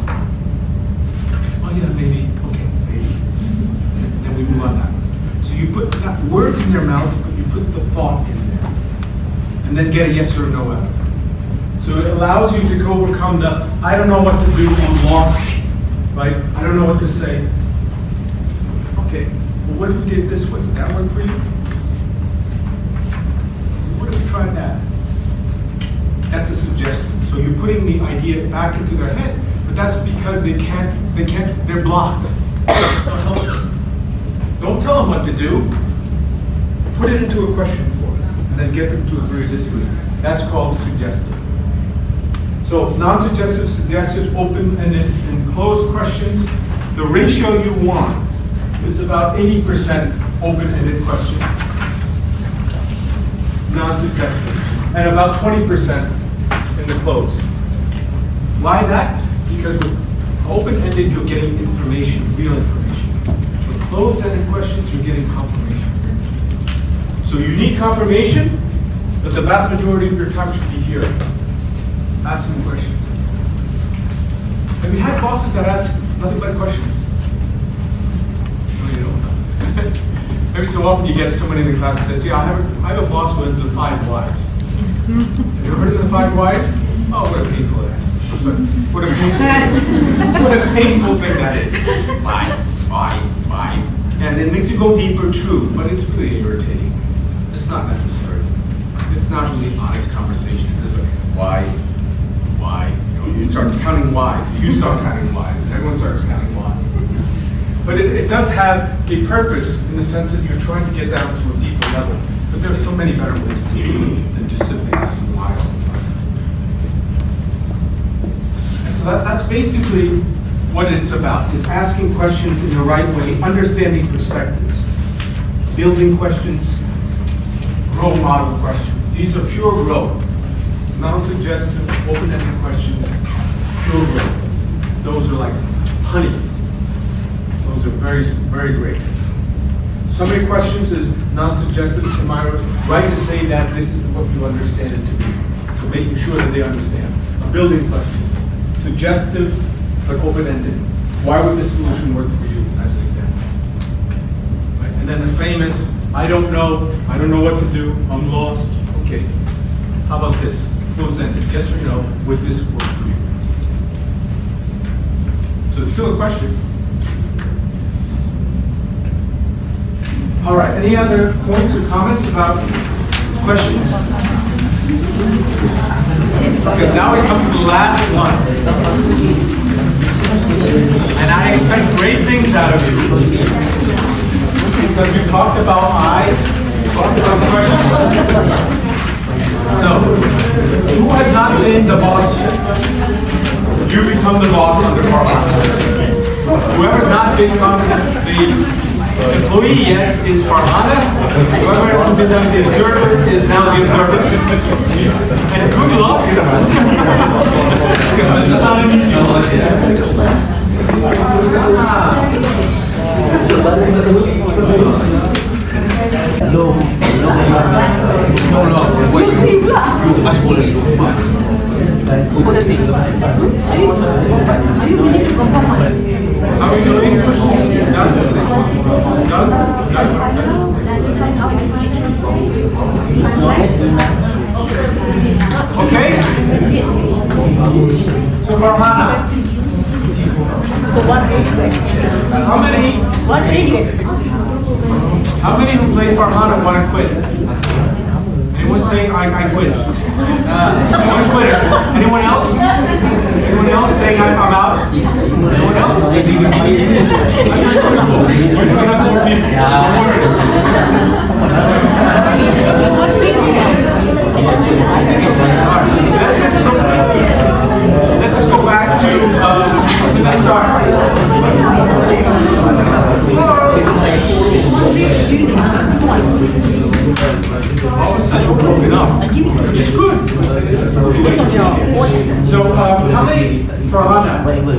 Oh yeah, maybe. Okay, maybe. And then we move on that. So you put not words in their mouths, but you put the thought in there. And then get a yes or no out of it. So it allows you to overcome the, I don't know what to do, I'm lost, right? I don't know what to say. Okay, well what if we did it this way? Would that work for you? What if we tried that? That's a suggestion. So you're putting the idea back into their head, but that's because they're blocked. So help them. Don't tell them what to do. Put it into a question form, and then get them to agree or disagree. That's called suggestive. So non-suggestive, suggestive, open-ended, and closed questions. The ratio you want is about 80% open-ended question, non-suggestive, and about 20% in the closed. Why that? Because with open-ended, you're getting information, real information. With closed-ended questions, you're getting confirmation. So you need confirmation, but the vast majority of your time should be here, asking questions. Have you had bosses that ask nothing but questions? No, you don't. Every so often you get someone in the class who says, yeah, I have a boss who has the 5 whys. Have you ever heard of the 5 whys? Oh, what a painful ass. I'm sorry. What a painful thing. What a painful thing that is. Why? And it makes you go deeper, true, but it's really irritating. It's not necessary. It's not really honest conversation. It's just like, why? You start counting whys. You start counting whys. Everyone starts counting whys. But it does have a purpose in the sense that you're trying to get down to a deeper level. But there are so many better ways to do it than just simply asking why all the time. And so that's basically what it's about, is asking questions in the right way, understanding perspectives, building questions, GROW model questions. These are pure GROW. Non-suggestive, open-ended questions, pure GROW. Those are like honey. Those are very great. So many questions is non-suggestive to my right to say that this is what you understand it to be. So making sure that they understand. A building question. Suggestive, but open-ended. Why would this solution work for you, as an example? Right? And then the famous, I don't know what to do, I'm lost. Okay. How about this? Close-ended, yes or no, would this work for you? So it's still a question. All right, any other points or comments about questions? Because now we come to the last one. And I expect great things out of you. Because we talked about talked about questions. So, who has not been the boss yet? You become the boss under Farhana. Whoever's not become the employee yet is Farhana. Whoever hasn't become the observer is now the observer. And good luck. Because this is not an easy one. How are we doing? Okay? So Farhana, how many who play Farhana want to quit? Anyone saying I quit? One quitter. Anyone else? Anyone else saying I'm out? Anyone else? That's unusual. Usually we have more people. Let's just go back to the start. All of a sudden you're broken up, which is good. So how many Farhana?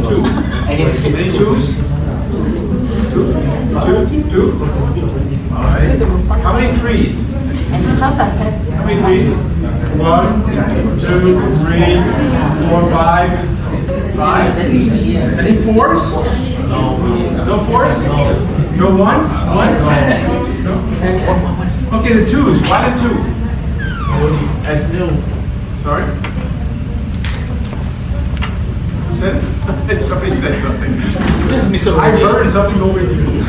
Two. Any twos? Two? All right. How many threes? How many threes? 1, 2, 3, 4, 5. 5? Any fours? No fours? No ones? One? Okay, the twos. Why the two? As new. Sorry? Who said it? Somebody said something. I heard something over here.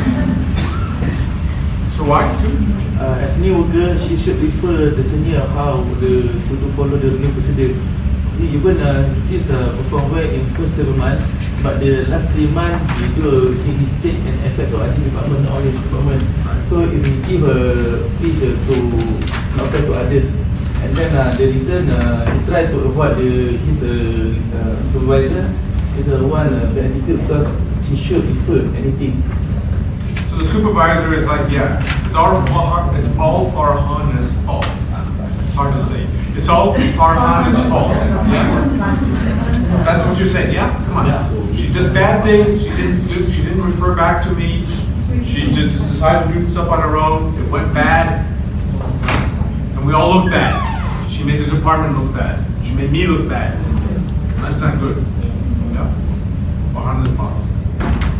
So why two? As new worker, she should refer the senior how to follow the new procedure. See, even she's performed well in first 7 months, but the last 3 months we do a big mistake and affect our IT department all his performance. So if we give her please to apply to others, and then the reason he try to avoid his supervisor is one bad attitude because she should refer anything. So the supervisor is like, yeah, it's all Farhana's fault. It's hard to say. It's all Farhana's fault. Yeah? That's what you're saying, yeah? Come on. Yeah. She did bad things, she didn't refer back to me, she just decided to do stuff on her own, it went bad, and we all look bad. She made the department look bad. She made me look bad. That's not good. Yeah? Farhana's boss.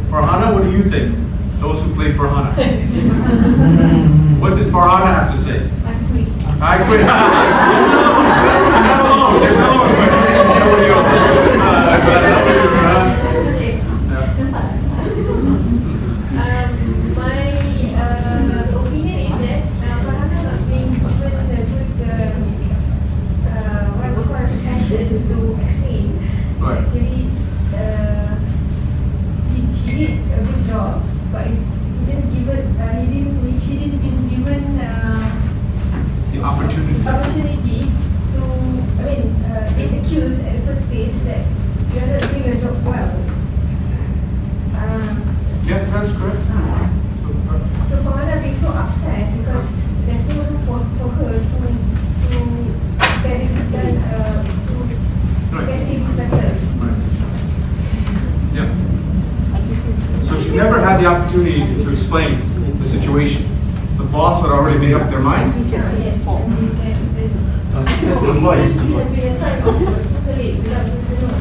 Farhana, what do you think? Those who play Farhana. What did Farhana have to say? I quit. I'm not alone. There's no one. Nobody else. My opinion is that Farhana not being given a good what we call session to explain. Right. Actually, she did a good job, but she didn't been given The opportunity. to, I mean, in the had the opportunity to explain the situation. The boss had already made up their mind. Yes.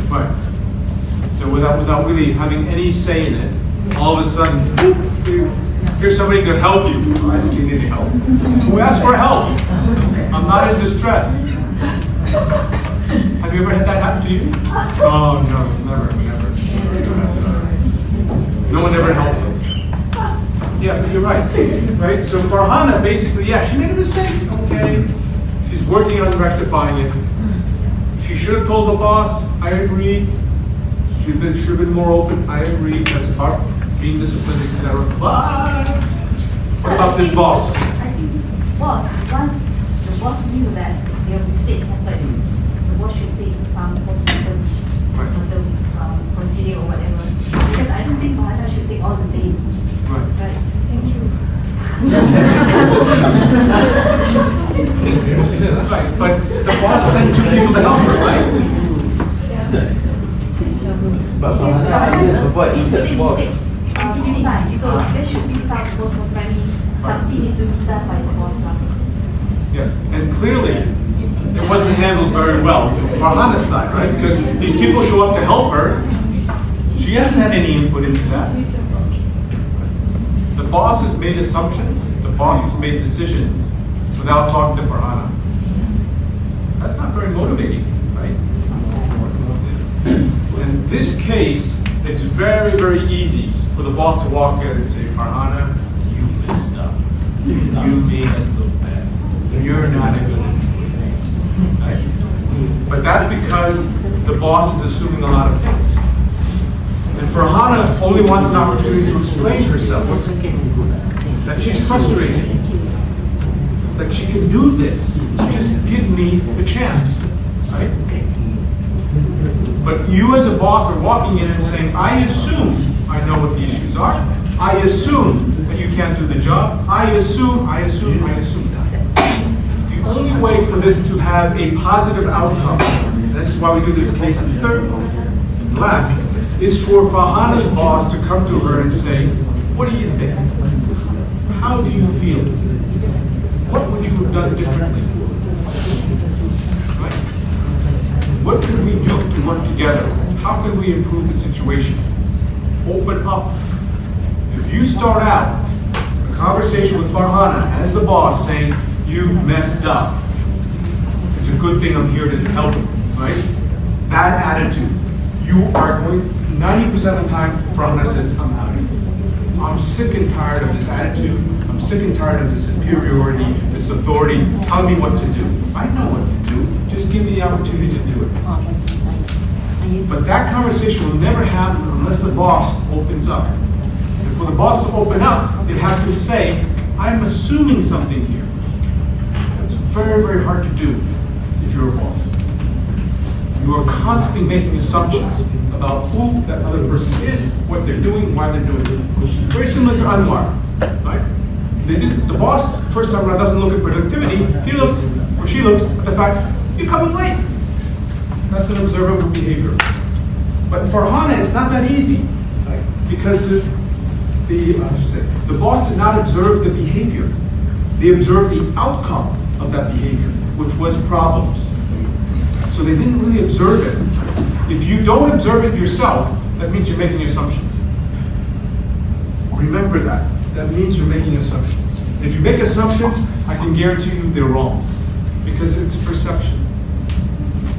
Right. So without really having any say in it, all of a sudden, here's somebody to help you. I don't need any help. Who asked for help? I'm not in distress. Have you ever had that happen to you? Oh no, never. No one ever helps us. Yeah, but you're right. Right? So Farhana basically, yeah, she made a mistake. Okay. She's working on rectifying it. She should have told the boss, I agree. She should have been more open, I agree. That's about being disciplined, etc. But what about this boss? I think once the boss knew that their mistake happened, the boss should take some postmortem procedure or whatever. Because I don't think Farhana should take all the blame. Right. Right. Thank you. Right, but the boss sent two people to help her, right? But Farhana is avoid that boss. Few times. So there should be some postmortem, something need to be done by the boss. Yes, and clearly, it wasn't handled very well from Farhana's side, right? Because these people show up to help her. She hasn't had any input into that. The boss has made assumptions. The boss has made decisions without talking to Farhana. That's not very motivating, right? In this case, it's very, very easy for the boss to walk in and say, Farhana, you messed up. You made us look bad. You're not a good employee. Right? But that's because the boss is assuming a lot of things. And Farhana only wants an opportunity to explain herself. That she's frustrated. That she can do this. Just give me the chance. Right? But you as a boss are walking in and saying, I assume I know what the issues are. I assume that you can't do the job. I assume. The only way for this to have a positive outcome, and this is why we do this case in third, last, is for Farhana's boss to come to her and say, what do you think? How do you feel? What would you have done differently? Right? What could we do to work together? How can we improve the situation? Open up. If you start out a conversation with Farhana as the boss saying, you messed up. It's a good thing I'm here to help you, right? Bad attitude. You are going, 90% of the time, Farhana says, I'm out of here. I'm sick and tired of this attitude. I'm sick and tired of this superiority, this authority. Tell me what to do. I know what to do. Just give me the opportunity to do it. But that conversation will never happen unless the boss opens up. And for the boss to open up, they have to say, I'm assuming something here. That's very, very hard to do if you're a boss. You are constantly making assumptions about who that other person is, what they're doing, why they're doing it. Very similar to Anwar, right? The boss, first time around, doesn't look at productivity. He looks, or she looks, at the fact, you're coming late. That's an observable behavior. But for Farhana, it's not that easy, right? Because the boss did not observe the behavior. They observed the outcome of that behavior, which was problems. So they didn't really observe it. If you don't observe it yourself, that means you're making assumptions. Remember that. That means you're making assumptions. If you make assumptions, I can guarantee you they're wrong, because it's a perception.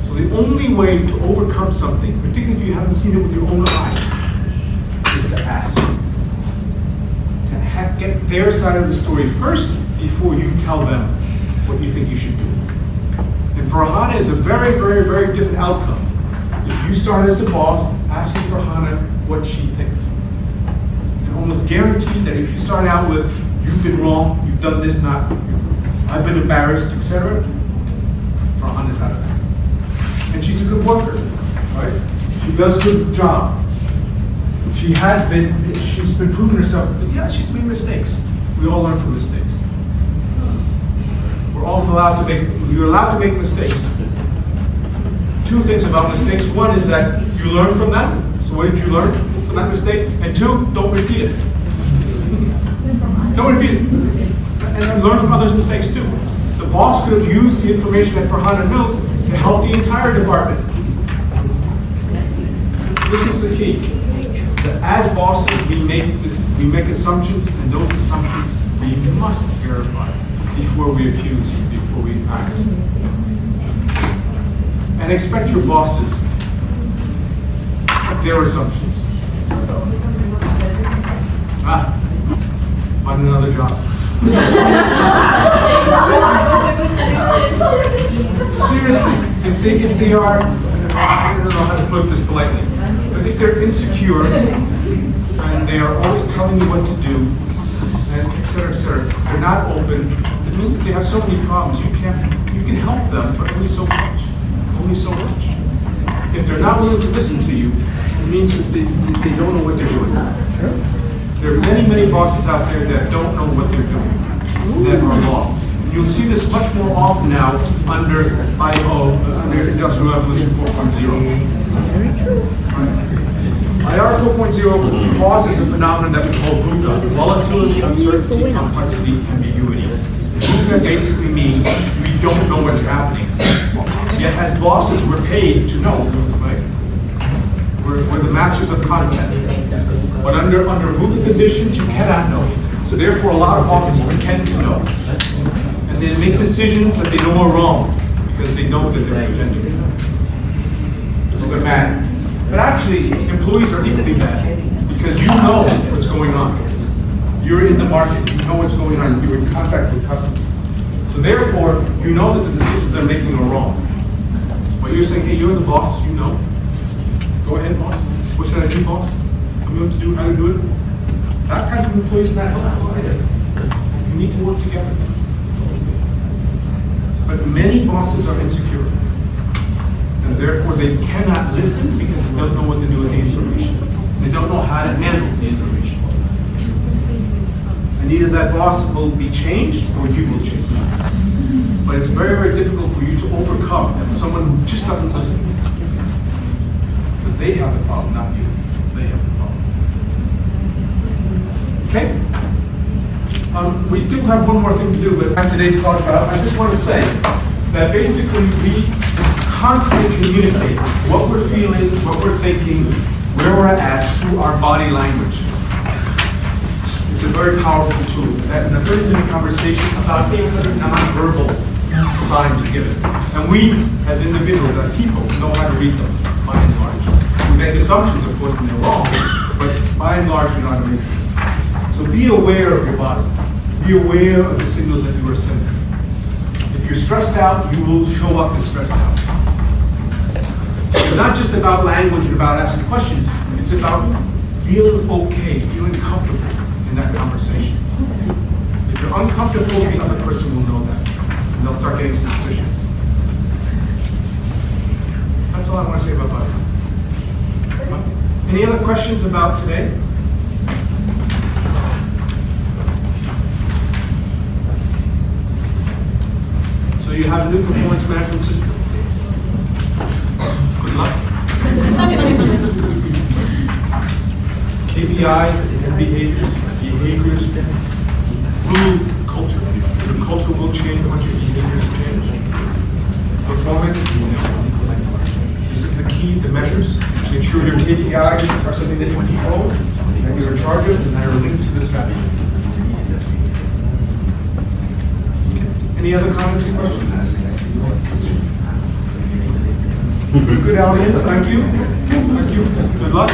So the only way to overcome something, particularly if you haven't seen it with your own eyes, is to ask. To get their side of the story first before you tell them what you think you should do. And for Farhana is a very, very, very different outcome. If you start as the boss, asking Farhana what she thinks. And almost guaranteed that if you start out with, you've been wrong, you've done this, not, I've been embarrassed, etc., Farhana's out of that. And she's a good worker, right? She does a good job. She's been proving herself, yeah, she's made mistakes. We all learn from mistakes. We're allowed to make mistakes. Two things about mistakes. One is that you learn from them. So what did you learn from that mistake? And two, don't repeat it. Don't repeat it. And learn from others' mistakes too. The boss could have used the information that Farhana knows to help the entire department. This is the key. That as bosses, we make assumptions, and those assumptions we must verify before we accuse, before we act. And expect your bosses, their assumptions. Find another job. Seriously, if they are, I don't know how to put this politely, but if they're insecure and they are always telling you what to do, and et cetera, they're not open, it means that they have so many problems. You can help them, but only so much. Only so much. If they're not willing to listen to you, it means that they don't know what they're doing. There are many, many bosses out there that don't know what they're doing, that are lost. And you'll see this much more often now under under Industrial Revolution 4.0. Very true. IR 4.0 causes a phenomenon that we call VUCA, volatility, uncertainty, complexity, ambiguity. VUCA basically means we don't know what's happening. Yet as bosses, we're paid to know, right? We're the masters of content. But under VUCA conditions, you cannot know. So therefore, a lot of bosses pretend to know. And they make decisions that they know are wrong because they know that they're pretending. So they're mad. But actually, employees are equally mad because you know what's going on. You're in the market, you know what's going on, you're in contact with customers. So therefore, you know that the decisions they're making are wrong. But you're saying, hey, you're the boss, you know. Go ahead, boss. What should I do, boss? Tell me what to do, how to do it. That kind of employee is not helpful either. You need to work together. But many bosses are insecure. And therefore they cannot listen because they don't know what to do with the information. They don't know how to handle the information. And either that boss will be changed or you will change. But it's very, very difficult for you to overcome someone who just doesn't listen. Because they have the problem, not you. They have the problem. Okay? We do have one more thing to do, but today to talk about. I just want to say that basically we constantly communicate what we're feeling, what we're thinking, where we're at through our body language. It's a very powerful tool. In a 30-minute conversation, about 800 nonverbal signs are given. And we, as individuals, as people, know how to read them, by and large. We make assumptions, of course, and they're wrong, but by and large, we know how to read them. So be aware of your body. Be aware of the signals that you are sending. If you're stressed out, you will show up as stressed out. So it's not just about language and about asking questions. It's about feeling okay, feeling comfortable in that conversation. If you're uncomfortable, the other person will know that. And they'll start getting suspicious. That's all I want to say about body. Any other questions about today? So you have a new performance management system. Good luck. KPIs and behaviors through culture. The culture will change once your behaviors change. Performance, this is the key to measures. Make sure your KPIs are something that you control, that you're in charge of, and that are linked to the strategy. Any other comments or questions? Good audience, thank you. Thank you. Good luck.